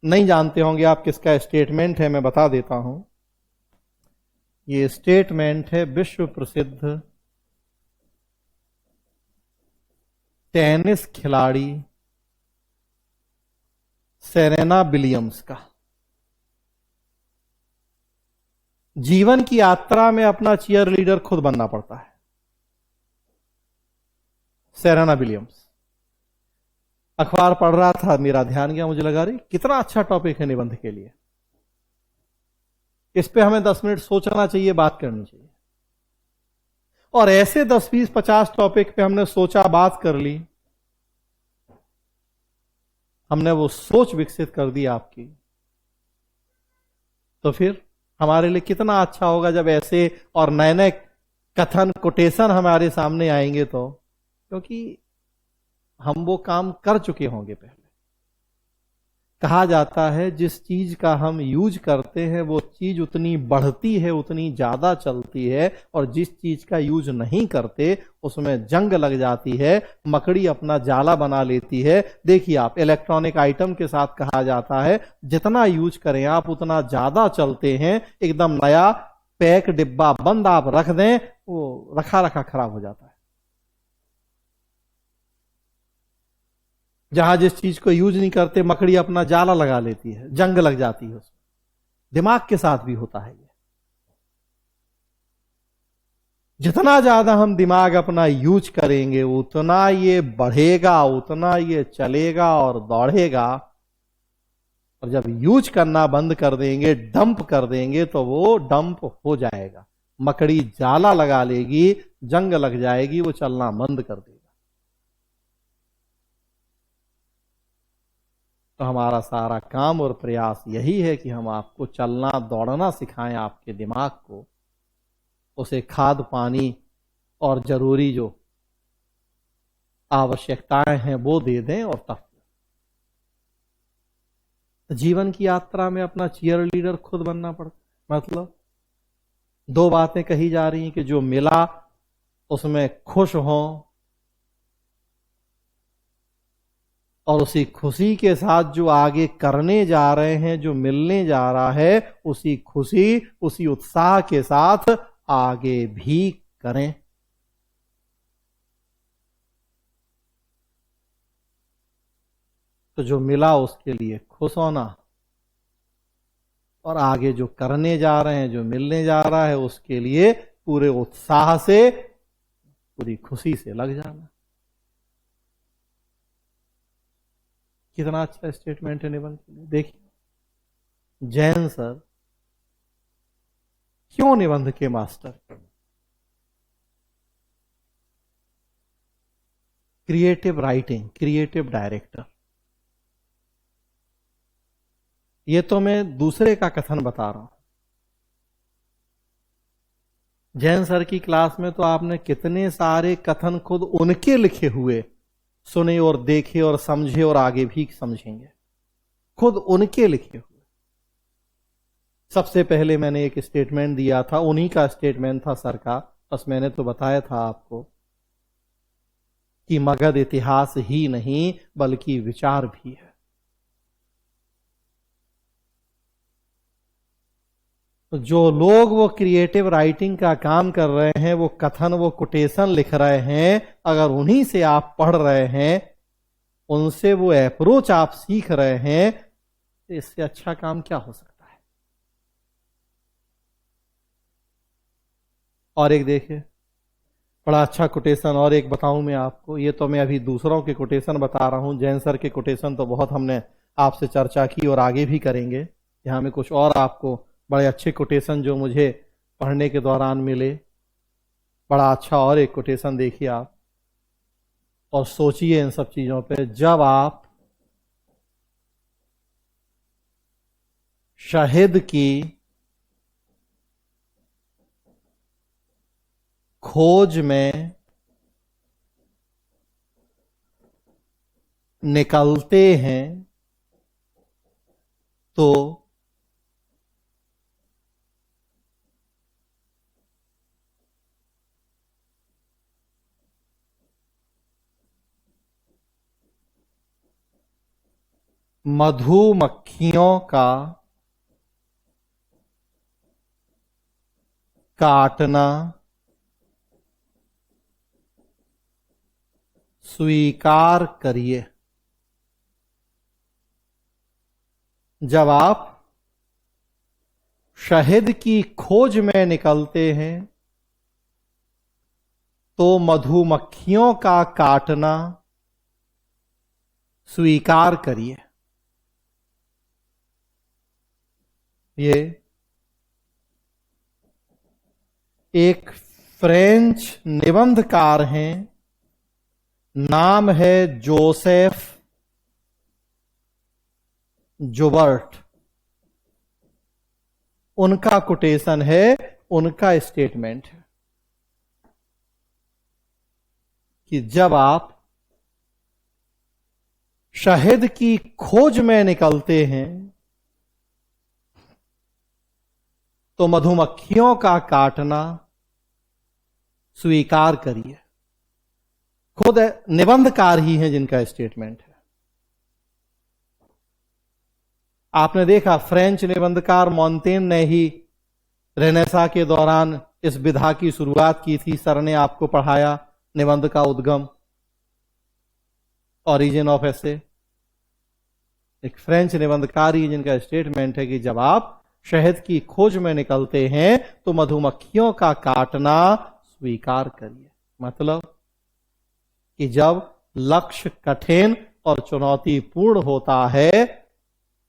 Speaker 1: नहीं जानते होंगे आप किसका स्टेटमेंट है, मैं बता देता हूं। ये स्टेटमेंट है विश्व प्रसिद्ध टेनिस खिलाड़ी सेरेना विलियम्स का। जीवन की यात्रा में अपना चीयर लीडर खुद बनना पड़ता है। Serena Williams. अखबार पढ़ रहा था, मेरा ध्यान गया, मुझे लगा, रे कितना अच्छा टॉपिक है निबंध के लिए, इस पे हमें 10 मिनट सोचना चाहिए, बात करनी चाहिए। और ऐसे 10, 20, 50 टॉपिक पे हमने सोचा, बात कर ली, हमने वो सोच विकसित कर दी आपकी, तो फिर हमारे लिए कितना अच्छा होगा जब ऐसे और नए नए कथन, कोटेशन हमारे सामने आएंगे, तो क्योंकि हम वो काम कर चुके होंगे पहले। कहा जाता है जिस चीज का हम यूज करते हैं वो चीज उतनी बढ़ती है, उतनी ज्यादा चलती है, और जिस चीज का यूज नहीं करते उसमें जंग लग जाती है, मकड़ी अपना जाला बना लेती है। देखिए आप, इलेक्ट्रॉनिक आइटम के साथ कहा जाता है जितना यूज करें आप उतना ज्यादा चलते हैं। एकदम नया पैक डिब्बा बंद आप रख दें, वो रखा रखा खराब हो जाता है। जहां जिस चीज को यूज नहीं करते मकड़ी अपना जाला लगा लेती है, जंग लग जाती है उसमें। दिमाग के साथ भी होता है ये। जितना ज्यादा हम दिमाग अपना यूज करेंगे उतना ये बढ़ेगा, उतना ये चलेगा और दौड़ेगा। और जब यूज करना बंद कर देंगे, डंप कर देंगे, तो वो डंप हो जाएगा। मकड़ी जाला लगा लेगी, जंग लग जाएगी, वो चलना बंद कर देगी। तो हमारा सारा काम और प्रयास यही है कि हम आपको चलना दौड़ना सिखाएं, आपके दिमाग को उसे खाद पानी और जरूरी जो आवश्यकताएं हैं वो दे दें, और तब जीवन की यात्रा में अपना चीयर लीडर खुद बनना पड़ता। मतलब 2 बातें कही जा रही हैं कि जो मिला उसमें खुश हों, और उसी खुशी के साथ जो आगे करने जा रहे हैं, जो मिलने जा रहा है, उसी खुशी उसी उत्साह के साथ आगे भी करें। तो जो मिला उसके लिए खुश होना, और आगे जो करने जा रहे हैं, जो मिलने जा रहा है, उसके लिए पूरे उत्साह से, पूरी खुशी से लग जाना। कितना अच्छा स्टेटमेंट है निबंध के लिए। देखिए जैन सर क्यों निबंध के master, creative writing, creative director. ये तो मैं दूसरे का कथन बता रहा हूं। जैन सर की क्लास में तो आपने कितने सारे कथन खुद उनके लिखे हुए सुने और देखे और समझे, और आगे भी समझेंगे, खुद उनके लिखे हुए। सबसे पहले मैंने एक स्टेटमेंट दिया था, उन्हीं का स्टेटमेंट था सर का, बस मैंने तो बताया था आपको कि मगध इतिहास ही नहीं बल्कि विचार भी है। तो जो लोग वो क्रिएटिव राइटिंग का काम कर रहे हैं, वो कथन, वो कोटेशन लिख रहे हैं, अगर उन्हीं से आप पढ़ रहे हैं, उनसे वो अप्रोच आप सीख रहे हैं, तो इससे अच्छा काम क्या हो सकता है। और एक देखिए बड़ा अच्छा कोटेशन, और एक बताऊं मैं आपको। ये तो मैं अभी दूसरों के कोटेशन बता रहा हूं, जैन सर के कोटेशन तो बहुत हमने आपसे चर्चा की और आगे भी करेंगे। यहां में कुछ और आपको बड़े अच्छे कोटेशन जो मुझे पढ़ने के दौरान मिले, बड़ा अच्छा और एक कोटेशन देखिए आप, और सोचिए इन सब चीजों पे। जब आप शहद की खोज में निकलते हैं तो मधुमक्खियों का काटना स्वीकार करिए। जब आप शहद की खोज में निकलते हैं तो मधुमक्खियों का काटना स्वीकार करिए। ये एक फ्रेंच निबंधकार हैं, नाम है जोसेफ जोबर्ट। उनका कोटेशन है, उनका स्टेटमेंट है कि जब आप शहद की खोज में निकलते हैं तो मधुमक्खियों का काटना स्वीकार करिए। खुद निबंधकार ही हैं जिनका स्टेटमेंट है। आपने देखा फ्रेंच निबंधकार मोंटेन ने ही रेनेसा के दौरान इस विधा की शुरुआत की थी। सर ने आपको पढ़ाया निबंध का उद्गम, ओरिजिन ऑफ एसे। एक फ्रेंच निबंधकार ही जिनका स्टेटमेंट है कि जब आप शहद की खोज में निकलते हैं तो मधुमक्खियों का काटना स्वीकार करिए। मतलब कि जब लक्ष्य कठिन और चुनौतीपूर्ण होता है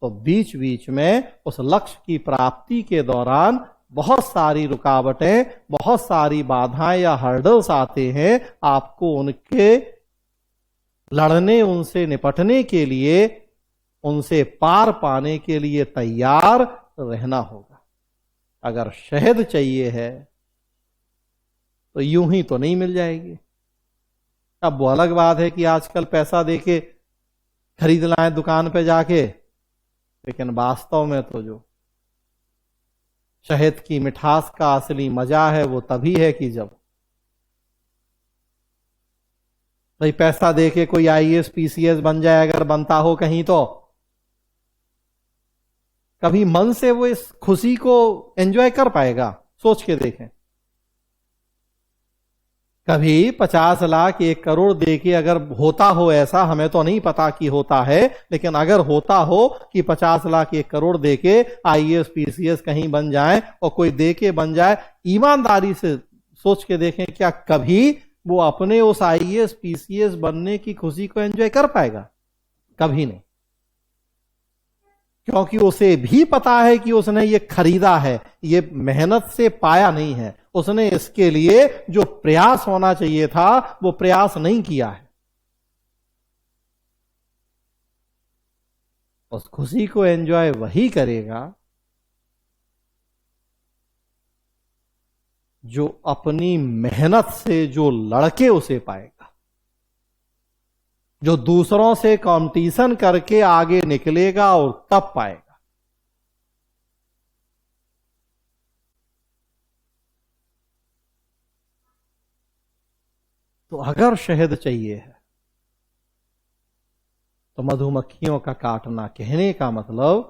Speaker 1: तो बीच बीच में उस लक्ष्य की प्राप्ति के दौरान बहुत सारी रुकावटें, बहुत सारी बाधाएं या हर्डल्स आते हैं। आपको उनके लड़ने, उनसे निपटने के लिए, उनसे पार पाने के लिए तैयार रहना होगा। अगर शहद चाहिए है तो यूं ही तो नहीं मिल जाएगी। अब वो अलग बात है कि आजकल पैसा देके खरीद लाएं दुकान पे जाके, लेकिन वास्तव में तो जो शहद की मिठास का असली मजा है वो तभी है कि जब भाई पैसा देके कोई आईएएस पीसीएस बन जाए, अगर बनता हो कहीं, तो कभी मन से वो इस खुशी को एंजॉय कर पाएगा? सोच के देखें। कभी 50 लाख 1 करोड़ देके अगर होता हो ऐसा, हमें तो नहीं पता कि होता है, लेकिन अगर होता हो कि 50 लाख 1 करोड़ देके आईएएस पीसीएस कहीं बन जाए और कोई देके बन जाए, ईमानदारी से सोच के देखें, क्या कभी वो अपने उस आईएएस पीसीएस बनने की खुशी को एंजॉय कर पाएगा? कभी नहीं। क्योंकि उसे भी पता है कि उसने ये खरीदा है, ये मेहनत से पाया नहीं है। उसने इसके लिए जो प्रयास होना चाहिए था वो प्रयास नहीं किया है। उस खुशी को एंजॉय वही करेगा जो अपनी मेहनत से जो लड़के उसे पाएगा, जो दूसरों से कंपटीशन करके आगे निकलेगा और तब पाएगा। तो अगर शहद चाहिए है तो मधुमक्खियों का काटना, कहने का मतलब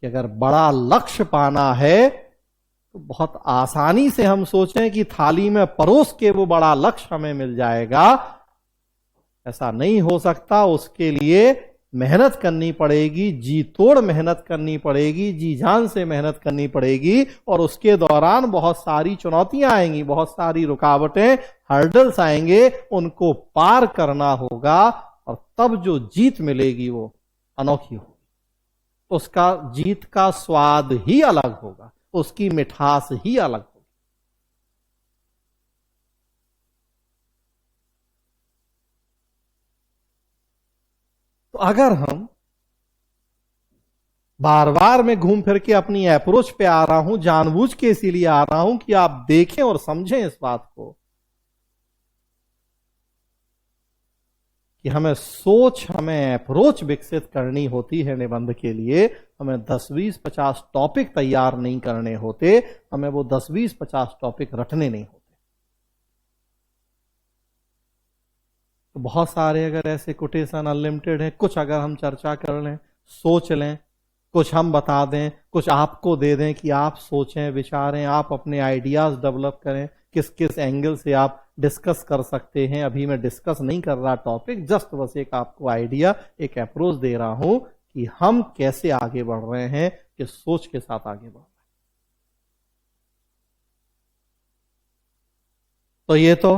Speaker 1: कि अगर बड़ा लक्ष्य पाना है तो बहुत आसानी से हम सोचें कि थाली में परोस के वो बड़ा लक्ष्य हमें मिल जाएगा, ऐसा नहीं हो सकता। उसके लिए मेहनत करनी पड़ेगी, जी तोड़ मेहनत करनी पड़ेगी, जी जान से मेहनत करनी पड़ेगी, और उसके दौरान बहुत सारी चुनौतियां आएंगी, बहुत सारी रुकावटें, हर्डल्स आएंगे, उनको पार करना होगा, और तब जो जीत मिलेगी वो अनोखी होगी। उसका जीत का स्वाद ही अलग होगा, उसकी मिठास ही अलग होगी। तो अगर हम बार बार मैं घूम फिर के अपनी अप्रोच पे आ रहा हूं, जानबूझ के इसीलिए आ रहा हूं कि आप देखें और समझें इस बात को कि हमें सोच, हमें अप्रोच विकसित करनी होती है निबंध के लिए। हमें 10, 20, 50 टॉपिक तैयार नहीं करने होते, हमें वो 10, 20, 50 टॉपिक रटने नहीं होते। तो बहुत सारे अगर ऐसे कोटेशन अनलिमिटेड हैं, कुछ अगर हम चर्चा कर लें, सोच लें, कुछ हम बता दें, कुछ आपको दे दें कि आप सोचें, विचारें, आप अपने आइडियाज डेवलप करें, किस किस एंगल से आप डिस्कस कर सकते हैं। अभी मैं डिस्कस नहीं कर रहा टॉपिक, जस्ट बस एक आपको आइडिया, एक अप्रोच दे रहा हूं कि हम कैसे आगे बढ़ रहे हैं, किस सोच के साथ आगे बढ़ रहे हैं। तो ये तो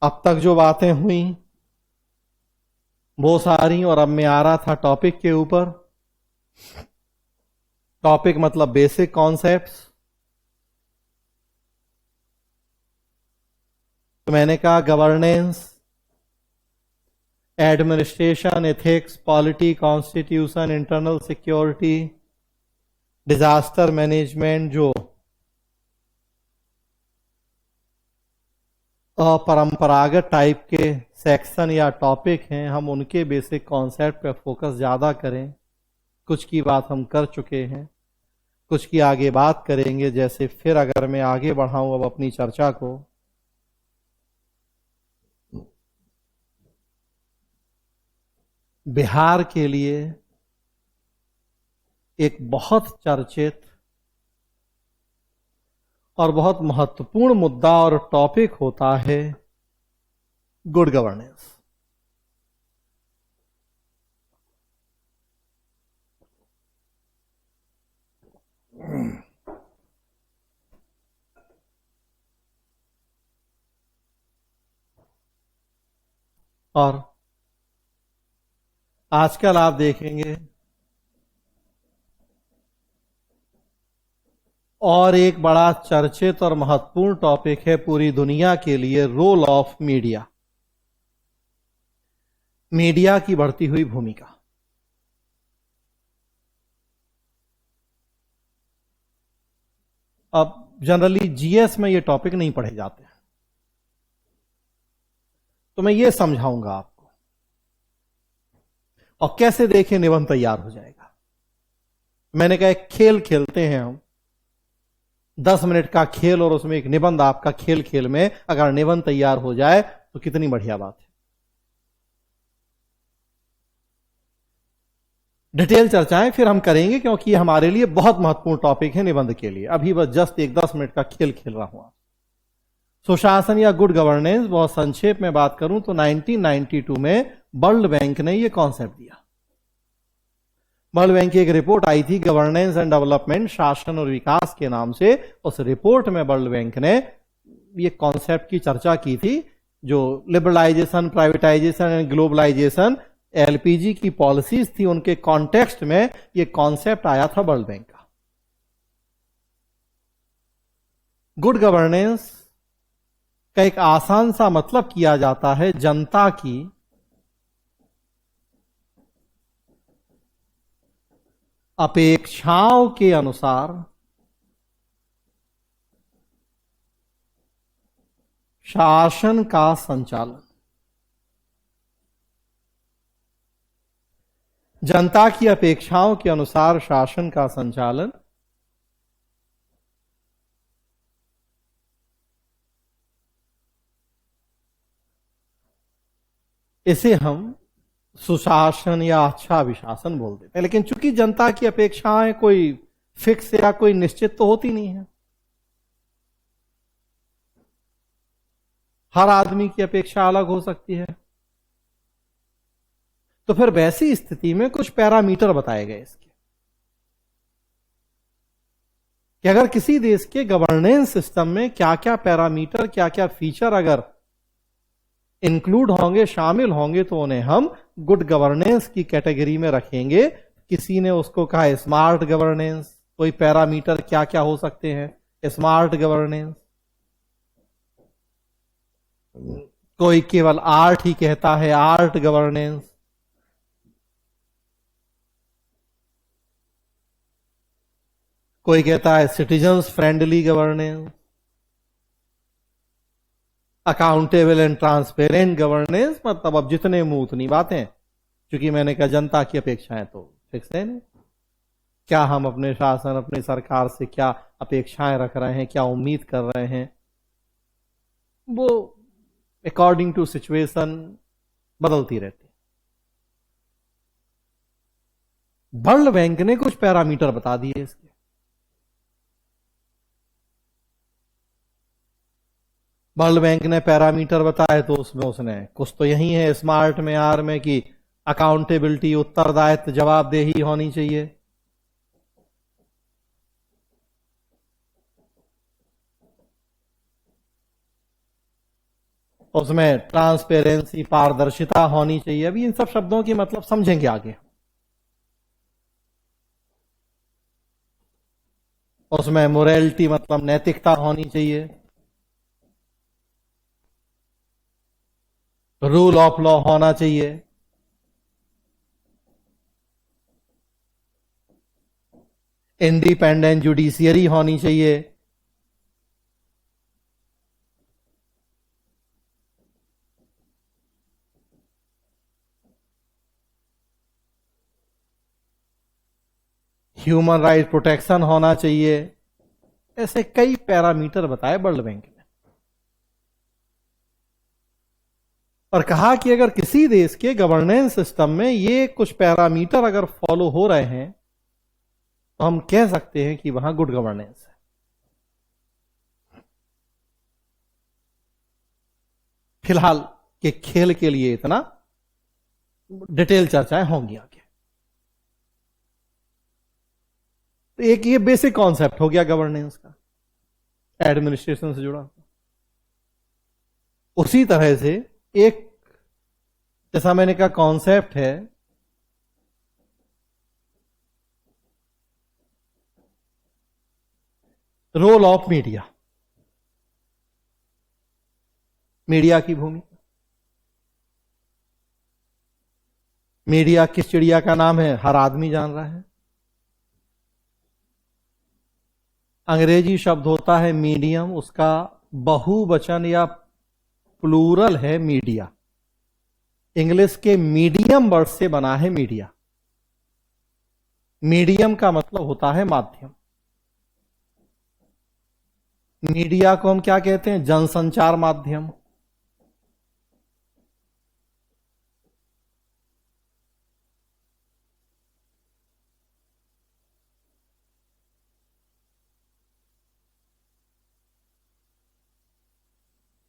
Speaker 1: अब तक जो बातें हुई वो सारी, और अब मैं आ रहा था टॉपिक के ऊपर। टॉपिक मतलब बेसिक कॉन्सेप्ट्स। तो मैंने कहा governance, administration, ethics, polity, constitution, internal security, disaster management, जो अपरंपरागत टाइप के सेक्शन या टॉपिक हैं, हम उनके बेसिक कॉन्सेप्ट पे फोकस ज्यादा करें। कुछ की बात हम कर चुके हैं, कुछ की आगे बात करेंगे। जैसे फिर अगर मैं आगे बढ़ाऊं अब अपनी चर्चा को, बिहार के लिए एक बहुत चर्चित और बहुत महत्वपूर्ण मुद्दा और टॉपिक होता है गुड गवर्नेंस। और आजकल आप देखेंगे और एक बड़ा चर्चित और महत्वपूर्ण टॉपिक है पूरी दुनिया के लिए, रोल ऑफ मीडिया, मीडिया की बढ़ती हुई भूमिका। अब जनरली जीएस में ये टॉपिक नहीं पढ़े जाते हैं, तो मैं ये समझाऊंगा आपको, और कैसे देखें निबंध तैयार हो जाएगा। मैंने कहा एक खेल खेलते हैं हम, 10 मिनट का खेल, और उसमें एक निबंध आपका खेल खेल में अगर निबंध तैयार हो जाए तो कितनी बढ़िया बात है। डिटेल चर्चाएं फिर हम करेंगे, क्योंकि हमारे लिए बहुत महत्वपूर्ण टॉपिक है निबंध के लिए। अभी बस जस्ट एक 10 मिनट का खेल खेल रहा हूं। सुशासन या गुड गवर्नेंस, बहुत संक्षेप में बात करूं तो 1992 में वर्ल्ड बैंक ने यह कॉन्सेप्ट दिया। वर्ल्ड बैंक की एक रिपोर्ट आई थी, गवर्नेंस एंड डेवलपमेंट, शासन और विकास के नाम से। उस रिपोर्ट में वर्ल्ड बैंक ने ये कॉन्सेप्ट की चर्चा की थी, जो liberalisation, privatisation and globalisation, LPG की पॉलिसीज थी, उनके कॉन्टेक्स्ट में ये कॉन्सेप्ट आया था वर्ल्ड बैंक का। गुड गवर्नेंस का एक आसान सा मतलब किया जाता है जनता की अपेक्षाओं के अनुसार शासन का संचालन। जनता की अपेक्षाओं के अनुसार शासन का संचालन, इसे हम सुशासन या अच्छा विशासन बोल देते हैं। लेकिन चूंकि जनता की अपेक्षाएं कोई फिक्स या कोई निश्चित तो होती नहीं है, हर आदमी की अपेक्षा अलग हो सकती है, तो फिर वैसी स्थिति में कुछ पैरामीटर बताए गए इसके, कि अगर किसी देश के गवर्नेंस सिस्टम में क्या क्या पैरामीटर, क्या क्या फीचर अगर इंक्लूड होंगे, शामिल होंगे, तो उन्हें हम गुड गवर्नेंस की कैटेगरी में रखेंगे। किसी ने उसको कहा स्मार्ट गवर्नेंस। कोई पैरामीटर क्या क्या हो सकते हैं स्मार्ट गवर्नेंस? कोई केवल आर्ट ही कहता है आर्ट गवर्नेंस। कोई कहता है citizens friendly governance, accountable and transparent governance. मतलब अब जितने मुंह उतनी बातें, क्योंकि मैंने कहा जनता की अपेक्षाएं तो फिक्स है नहीं। क्या हम अपने शासन, अपनी सरकार से क्या अपेक्षाएं रख रहे हैं, क्या उम्मीद कर रहे हैं, वो अकॉर्डिंग टू सिचुएशन बदलती रहती। वर्ल्ड बैंक ने कुछ पैरामीटर बता दिए इसके। वर्ल्ड बैंक ने पैरामीटर बताए, तो उसमें उसने कुछ तो यही है स्मार्ट में, आर में, कि अकाउंटेबिलिटी, उत्तरदायित्व, जवाबदेही होनी चाहिए। उसमें ट्रांसपेरेंसी, पारदर्शिता होनी चाहिए। अभी इन सब शब्दों की मतलब समझेंगे आगे। उसमें मोरालिटी मतलब नैतिकता होनी चाहिए, रूल ऑफ लॉ होना चाहिए, इंडिपेंडेंट जुडिशियरी होनी चाहिए, ह्यूमन राइट प्रोटेक्शन होना चाहिए। ऐसे कई पैरामीटर बताए वर्ल्ड बैंक ने, और कहा कि अगर किसी देश के गवर्नेंस सिस्टम में ये कुछ पैरामीटर अगर फॉलो हो रहे हैं तो हम कह सकते हैं कि वहां गुड गवर्नेंस है। फिलहाल के खेल के लिए इतना, डिटेल चर्चाएं होंगी आगे। तो एक ये बेसिक कॉन्सेप्ट हो गया गवर्नेंस का, एडमिनिस्ट्रेशन से जुड़ा। उसी तरह से एक, जैसा मैंने कहा, कॉन्सेप्ट है रोल ऑफ मीडिया, मीडिया की भूमिका। मीडिया किस चिड़िया का नाम है हर आदमी जान रहा है। अंग्रेजी शब्द होता है मीडियम, उसका बहुवचन या प्लूरल है मीडिया। इंग्लिश के मीडियम वर्ड से बना है मीडिया। मीडियम का मतलब होता है माध्यम। मीडिया को हम क्या कहते हैं? जनसंचार माध्यम।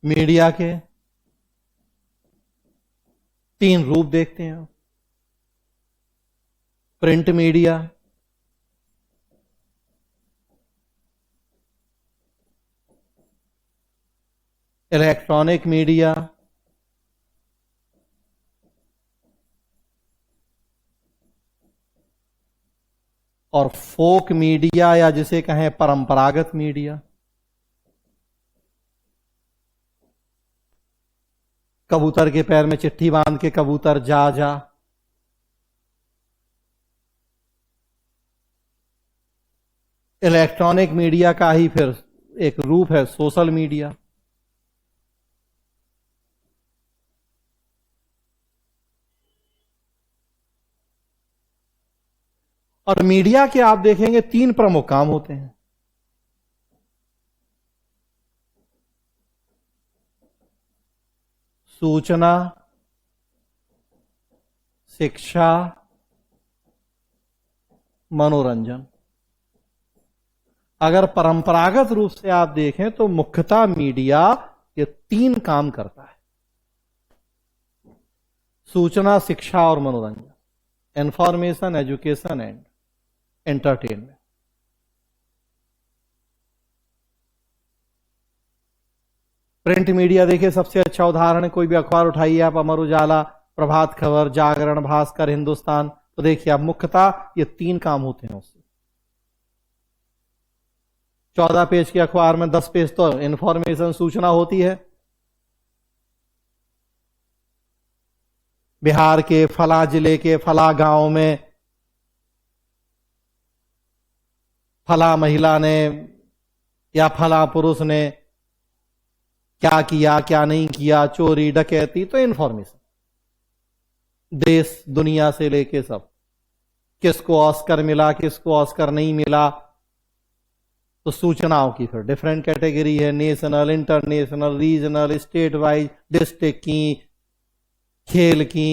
Speaker 1: मीडिया के तीन रूप देखते हैं। प्रिंट मीडिया, इलेक्ट्रॉनिक मीडिया, और फोक मीडिया, या जिसे कहें परंपरागत मीडिया। कबूतर के पैर में चिट्ठी बांध के कबूतर जा जा। इलेक्ट्रॉनिक मीडिया का ही फिर एक रूप है सोशल मीडिया। और मीडिया के आप देखेंगे तीन प्रमुख काम होते हैं। सूचना, शिक्षा, मनोरंजन। अगर परंपरागत रूप से आप देखें तो मुख्यतः मीडिया ये तीन काम करता है: सूचना, शिक्षा और मनोरंजन। Information, education and entertainment. Print media देखिए, सबसे अच्छा उदाहरण है, कोई भी अखबार उठाइए आप, अमर उजाला, प्रभात खबर, जागरण, भास्कर, हिंदुस्तान, तो देखिए आप मुख्यतः ये तीन काम होते हैं उससे। 14 पेज के अखबार में 10 पेज तो इंफॉर्मेशन, सूचना होती है। बिहार के फला जिले के फला गांव में फला महिला ने या फला पुरुष ने क्या किया, क्या नहीं किया, चोरी डकैती, तो इंफॉर्मेशन। देश दुनिया से लेके सब, किसको ऑस्कर मिला, किसको ऑस्कर नहीं मिला, तो सूचनाओं की फिर डिफरेंट कैटेगरी है, national, international, regional, state wise, district की, खेल की,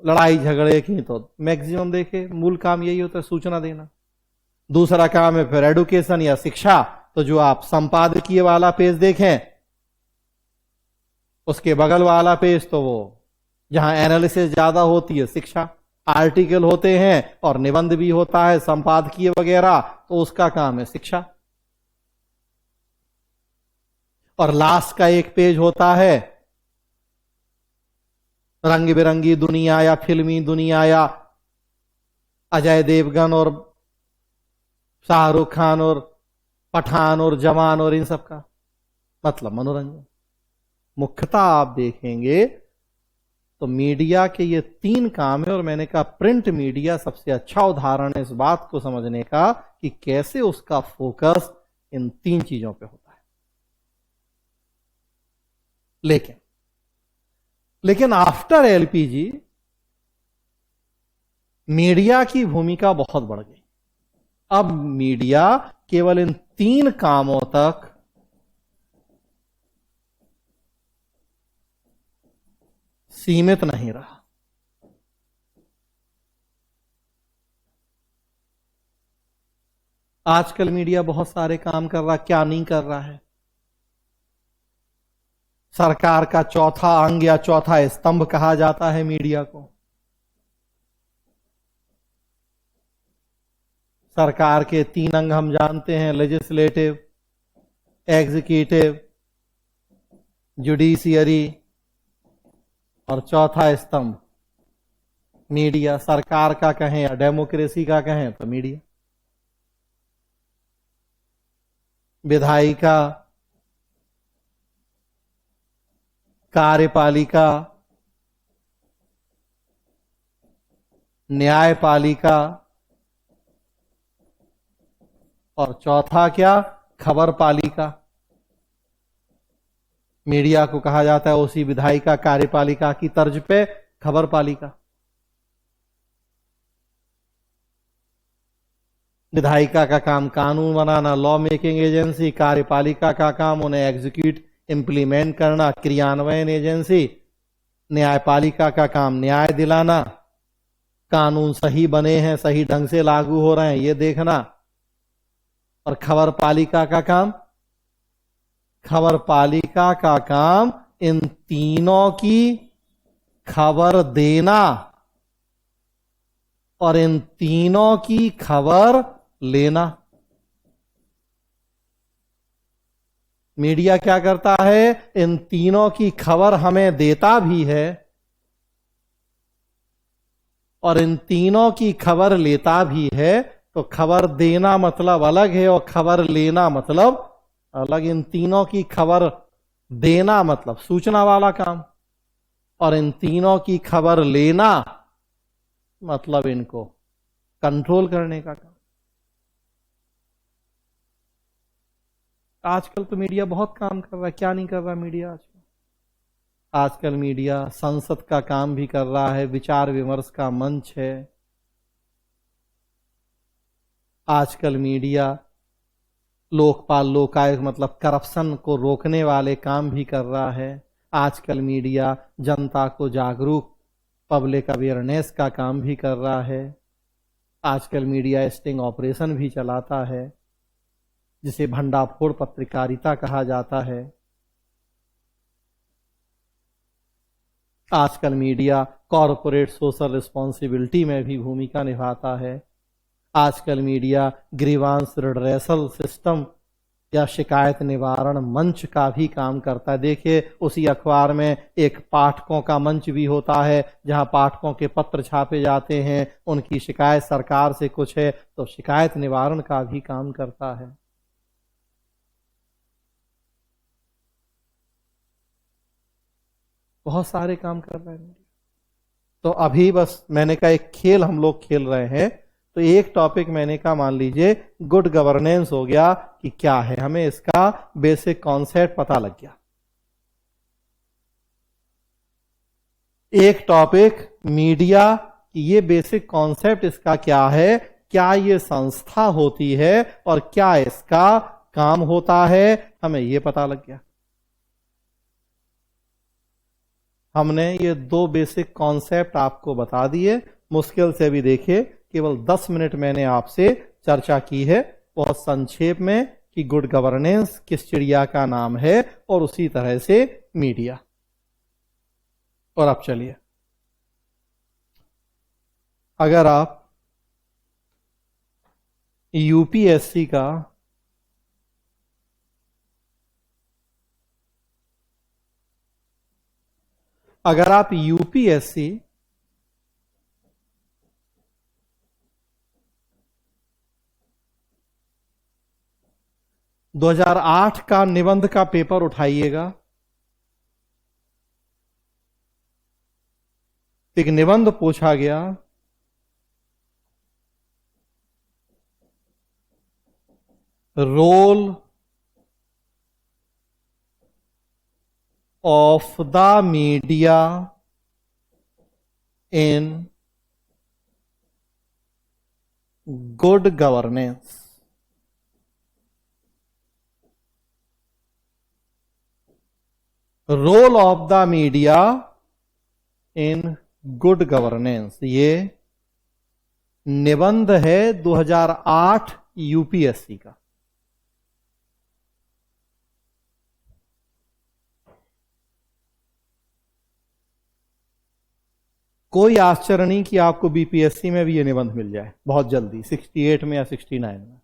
Speaker 1: लड़ाई झगड़े की, तो मैक्सिमम देखे मूल काम यही होता है, सूचना देना। दूसरा काम है फिर एडुकेशन या शिक्षा, तो जो आप संपादकीय वाला पेज देखें, उसके बगल वाला पेज तो वो जहां एनालिसिस ज्यादा होती है, शिक्षा। आर्टिकल होते हैं और निबंध भी होता है, संपादकीय वगैरह, तो उसका काम है शिक्षा। और लास्ट का एक पेज होता है रंग बिरंगी दुनिया या फिल्मी दुनिया या अजय देवगन और शाहरुख खान और पठान और जवान और इन सब का मतलब मनोरंजन। मुख्यतः आप देखेंगे तो मीडिया के ये 3 काम है, और मैंने कहा प्रिंट मीडिया सबसे अच्छा उदाहरण है इस बात को समझने का कि कैसे उसका फोकस इन 3 चीजों पे होता है। लेकिन आफ्टर एलपीजी मीडिया की भूमिका बहुत बढ़ गई। अब मीडिया केवल इन 3 कामों तक सीमित नहीं रहा। आजकल मीडिया बहुत सारे काम कर रहा, क्या नहीं कर रहा है। सरकार का चौथा अंग या चौथा स्तंभ कहा जाता है मीडिया को। सरकार के 3 अंग हम जानते हैं, लेजिस्लेटिव, एग्जीक्यूटिव, जुडिशियरी, और चौथा स्तंभ मीडिया। सरकार का कहें या डेमोक्रेसी का कहें तो मीडिया। विधायिका, कार्यपालिका, न्यायपालिका, और चौथा क्या, खबर पालिका। मीडिया को कहा जाता है उसी विधायिका कार्यपालिका की तर्ज पे खबर पालिका। विधायिका का काम कानून बनाना, लॉ मेकिंग एजेंसी। कार्यपालिका का काम उन्हें एग्जीक्यूट इंप्लीमेंट करना, क्रियान्वयन एजेंसी। न्यायपालिका का काम न्याय दिलाना, कानून सही बने हैं, सही ढंग से लागू हो रहे हैं ये देखना। और खबर पालिका का काम इन तीनों की खबर देना और इन तीनों की खबर लेना। मीडिया क्या करता है, इन तीनों की खबर हमें देता भी है और इन तीनों की खबर लेता भी है। तो खबर देना मतलब अलग है और खबर लेना मतलब अलग। इन तीनों की खबर देना मतलब सूचना वाला काम, और इन तीनों की खबर लेना मतलब इनको कंट्रोल करने का काम। आजकल तो मीडिया बहुत काम कर रहा है, क्या नहीं कर रहा मीडिया आजकल मीडिया संसद का काम भी कर रहा है, विचार विमर्श का मंच है। आजकल मीडिया लोकपाल लोकायुक्त मतलब करप्शन को रोकने वाले काम भी कर रहा है। आजकल मीडिया जनता को जागरूक, पब्लिक अवेयरनेस का काम भी कर रहा है। आजकल मीडिया स्टिंग ऑपरेशन भी चलाता है जिसे भंडाफोड़ पत्रकारिता कहा जाता है। आजकल मीडिया कॉरपोरेट सोशल रिस्पॉन्सिबिलिटी में भी भूमिका निभाता है। आजकल मीडिया ग्रीवांस रिड्रेसल सिस्टम या शिकायत निवारण मंच का भी काम करता है। देखिए उसी अखबार में एक पाठकों का मंच भी होता है जहां पाठकों के पत्र छापे जाते हैं, उनकी शिकायत सरकार से कुछ है तो शिकायत निवारण का भी काम करता है। बहुत सारे काम कर रहे हैं। तो अभी बस मैंने कहा एक खेल हम लोग खेल रहे हैं। तो एक टॉपिक मैंने कहा मान लीजिए गुड गवर्नेंस हो गया कि क्या है, हमें इसका बेसिक कॉन्सेप्ट पता लग गया। एक टॉपिक मीडिया, ये बेसिक कॉन्सेप्ट इसका क्या है, क्या ये संस्था होती है और क्या इसका काम होता है, हमें ये पता लग गया। हमने ये 2 बेसिक कॉन्सेप्ट आपको बता दिए। मुश्किल से भी देखिए केवल 10 मिनट मैंने आपसे चर्चा की है, बहुत संक्षेप में, कि गुड गवर्नेंस किस चिड़िया का नाम है और उसी तरह से मीडिया। और अब चलिए, अगर आप यूपीएससी का अगर आप यूपीएससी दो 2008 का निबंध का पेपर उठाइएगा, एक निबंध पूछा गया, role of the media in good governance. Role of the media in good governance, ये निबंध है 2008 यूपीएससी का। कोई आश्चर्य नहीं कि आपको बीपीएससी में भी ये निबंध मिल जाए बहुत जल्दी, 68 में या 69 में।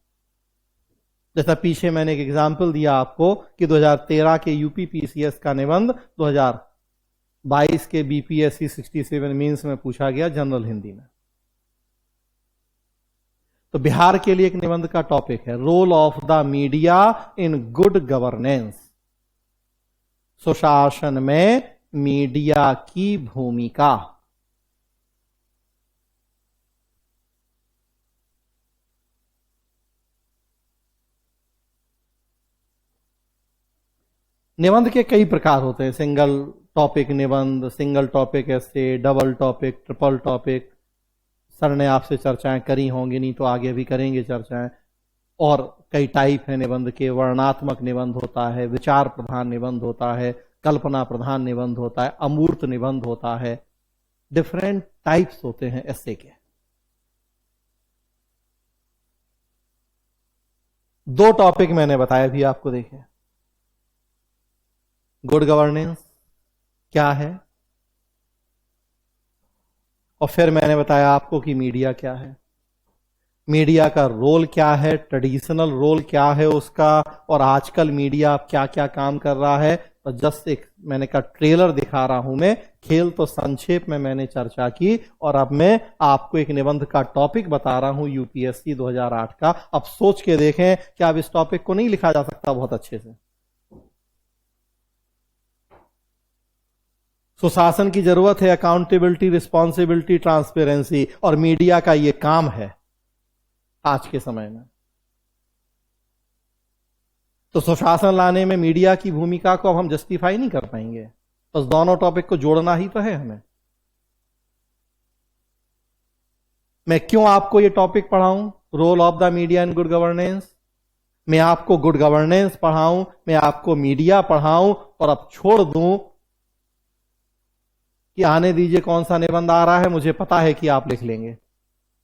Speaker 1: जैसा पीछे मैंने एक एग्जाम्पल दिया आपको कि 2013 के यूपी पीसीएस का निबंध 2022 के बीपीएससी 67 मीन्स में पूछा गया जनरल हिंदी में। तो बिहार के लिए एक निबंध का टॉपिक है role of the media in good governance, सुशासन में मीडिया की भूमिका। निबंध के कई प्रकार होते हैं, सिंगल टॉपिक निबंध, सिंगल टॉपिक ऐसे, double topic, triple topic. Sir ने आपसे चर्चाएं करी होंगी, नहीं तो आगे भी करेंगे चर्चाएं। और कई टाइप है निबंध के, वर्णनात्मक निबंध होता है, विचार प्रधान निबंध होता है, कल्पना प्रधान निबंध होता है, अमूर्त निबंध होता है। डिफरेंट टाइप्स होते हैं ऐसे के। दो टॉपिक मैंने बताया भी आपको, देखें गुड गवर्नेंस क्या है, और फिर मैंने बताया आपको कि मीडिया क्या है, मीडिया का रोल क्या है, ट्रेडिशनल रोल क्या है उसका, और आजकल मीडिया क्या क्या काम कर रहा है। तो जस्ट एक मैंने कहा ट्रेलर दिखा रहा हूं मैं, खेल तो संक्षेप में मैंने चर्चा की, और अब मैं आपको एक निबंध का टॉपिक बता रहा हूं यूपीएससी 2008 का। अब सोच के देखें कि अब इस टॉपिक को नहीं लिखा जा सकता बहुत अच्छे से। सुशासन की जरूरत है, अकाउंटेबिलिटी, रिस्पॉन्सिबिलिटी, ट्रांसपेरेंसी, और मीडिया का यह काम है आज के समय में। तो सुशासन लाने में मीडिया की भूमिका को अब हम जस्टिफाई नहीं कर पाएंगे, बस दोनों टॉपिक को जोड़ना ही तो है हमें। मैं क्यों आपको यह टॉपिक पढ़ाऊं, role of the media in good governance? मैं आपको गुड गवर्नेंस पढ़ाऊं, मैं आपको मीडिया पढ़ाऊं, और अब छोड़ दूं कि आने दीजिए कौन सा निबंध आ रहा है, मुझे पता है कि आप लिख लेंगे।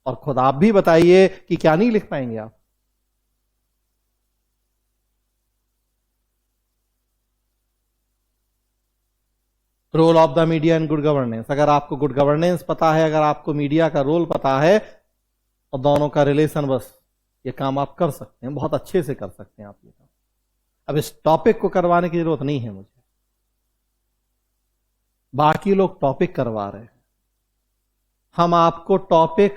Speaker 1: और खुद आप भी बताइए कि क्या नहीं लिख पाएंगे आप। Role of the media in good governance, अगर आपको गुड गवर्नेंस पता है, अगर आपको मीडिया का रोल पता है, और दोनों का रिलेशन, बस ये काम आप कर सकते हैं, बहुत अच्छे से कर सकते हैं आप ये काम। अब इस टॉपिक को करवाने की जरूरत नहीं है मुझे, बाकी लोग टॉपिक करवा रहे हैं। हम आपको टॉपिक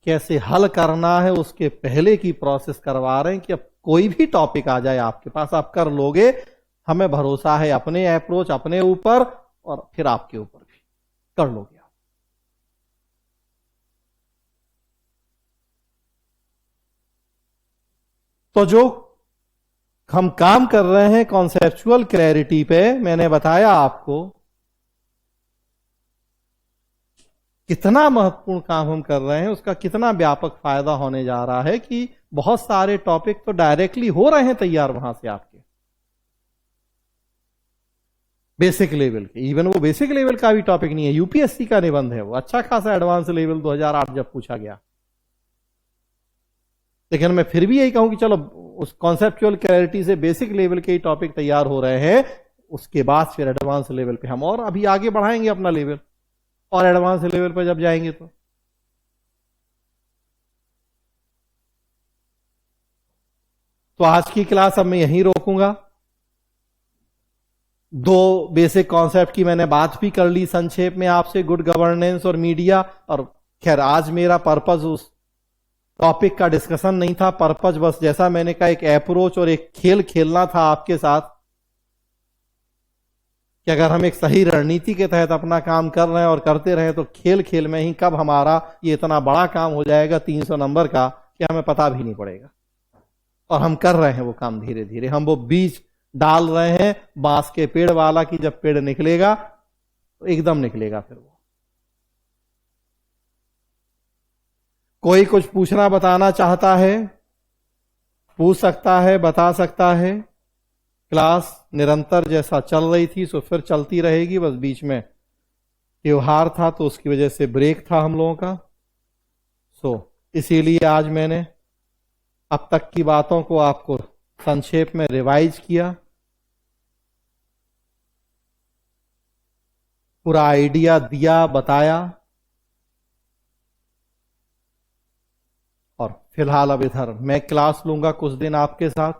Speaker 1: कैसे हल करना है उसके पहले की प्रोसेस करवा रहे हैं कि अब कोई भी टॉपिक आ जाए आपके पास, आप कर लोगे। हमें भरोसा है अपने अप्रोच, अपने ऊपर, और फिर आपके ऊपर भी कर लोगे आप। तो जो हम काम कर रहे हैं कॉन्सेप्चुअल क्लैरिटी पे, मैंने बताया आपको कितना महत्वपूर्ण काम हम कर रहे हैं, उसका कितना व्यापक फायदा होने जा रहा है कि बहुत सारे टॉपिक तो डायरेक्टली हो रहे हैं तैयार वहां से आपके बेसिक लेवल के। इवन वो बेसिक लेवल का भी टॉपिक नहीं है, यूपीएससी का निबंध है वो, अच्छा खासा एडवांस लेवल 2008 जब पूछा गया। लेकिन मैं फिर भी यही कहूं कि चलो उस कॉन्सेप्चुअल क्लैरिटी से बेसिक लेवल के ही टॉपिक तैयार हो रहे हैं, उसके बाद फिर एडवांस लेवल पे हम और अभी आगे बढ़ाएंगे अपना लेवल, और एडवांस लेवल पर जब जाएंगे तो आज की क्लास अब मैं यहीं रोकूंगा। दो बेसिक कॉन्सेप्ट की मैंने बात भी कर ली संक्षेप में आपसे, गुड गवर्नेंस और मीडिया। और खैर आज मेरा पर्पज उस टॉपिक का डिस्कशन नहीं था, पर्पज बस जैसा मैंने कहा एक अप्रोच और एक खेल खेलना था आपके साथ कि अगर हम एक सही रणनीति के तहत अपना काम कर रहे हैं और करते रहे तो खेल खेल में ही कब हमारा ये इतना बड़ा काम हो जाएगा 300 नंबर का कि हमें पता भी नहीं पड़ेगा। और हम कर रहे हैं वो काम धीरे धीरे, हम वो बीज डाल रहे हैं बांस के पेड़ वाला कि जब पेड़ निकलेगा तो एकदम निकलेगा। फिर वो कोई कुछ पूछना बताना चाहता है पूछ सकता है, बता सकता है। क्लास निरंतर जैसा चल रही थी सो फिर चलती रहेगी, बस बीच में त्योहार था तो उसकी वजह से ब्रेक था हम लोगों का। सो इसीलिए आज मैंने अब तक की बातों को आपको संक्षेप में रिवाइज किया, पूरा आइडिया दिया, बताया। और फिलहाल अब इधर मैं क्लास लूंगा कुछ दिन आपके साथ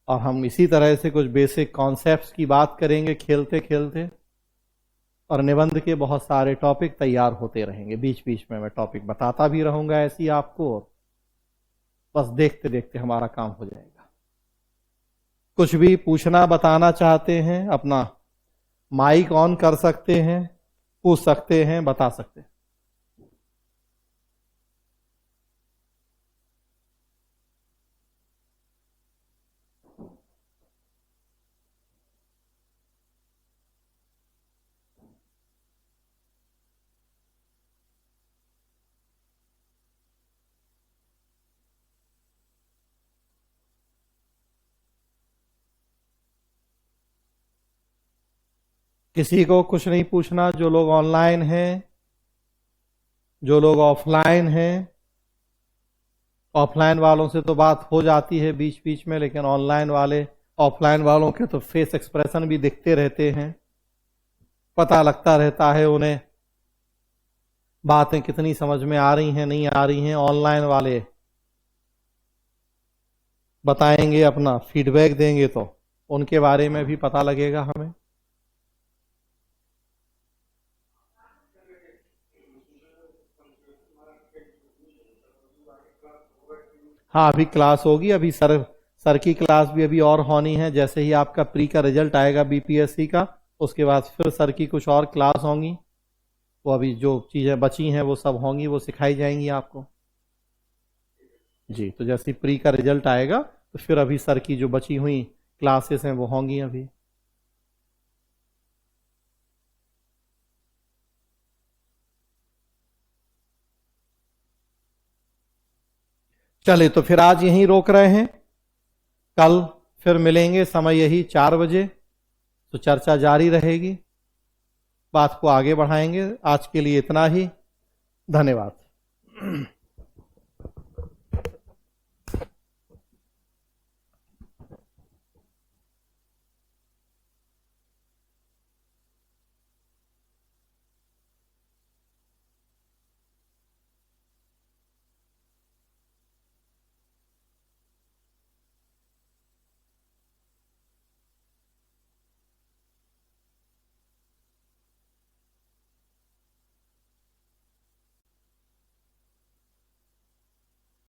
Speaker 1: और हम इसी तरह से कुछ बेसिक कॉन्सेप्ट्स की बात करेंगे खेलते खेलते। और निबंध के बहुत सारे टॉपिक तैयार होते रहेंगे, बीच बीच में मैं टॉपिक बताता भी रहूंगा ऐसी आपको, और बस देखते देखते हमारा काम हो जाएगा। कुछ भी पूछना बताना चाहते हैं अपना माइक ऑन कर सकते हैं, पूछ सकते हैं, बता सकते हैं। किसी को कुछ नहीं पूछना, जो लोग ऑनलाइन हैं, जो लोग ऑफलाइन हैं। ऑफलाइन वालों से तो बात हो जाती है बीच बीच में, लेकिन ऑनलाइन वाले ऑफलाइन वालों के तो फेस एक्सप्रेशन भी दिखते रहते हैं, पता लगता रहता है उन्हें बातें कितनी समझ में आ रही हैं नहीं आ रही हैं। ऑनलाइन वाले बताएंगे, अपना फीडबैक देंगे तो उनके बारे में भी पता लगेगा हमें। हाँ अभी क्लास होगी, अभी सर की क्लास भी अभी और होनी है। जैसे ही आपका प्री का रिजल्ट आएगा बीपीएससी का, उसके बाद फिर सर की कुछ और क्लास होंगी। वो अभी जो चीज़ें बची हैं वो सब होंगी, वो सिखाई जाएंगी आपको जी। तो जैसे ही प्री का रिजल्ट आएगा तो फिर अभी सर की जो बची हुई क्लासेस हैं वो होंगी अभी। चले तो फिर आज यहीं रोक रहे हैं, कल फिर मिलेंगे समय यही 4 बजे, तो चर्चा जारी रहेगी, बात को आगे बढ़ाएंगे। आज के लिए इतना ही, धन्यवाद।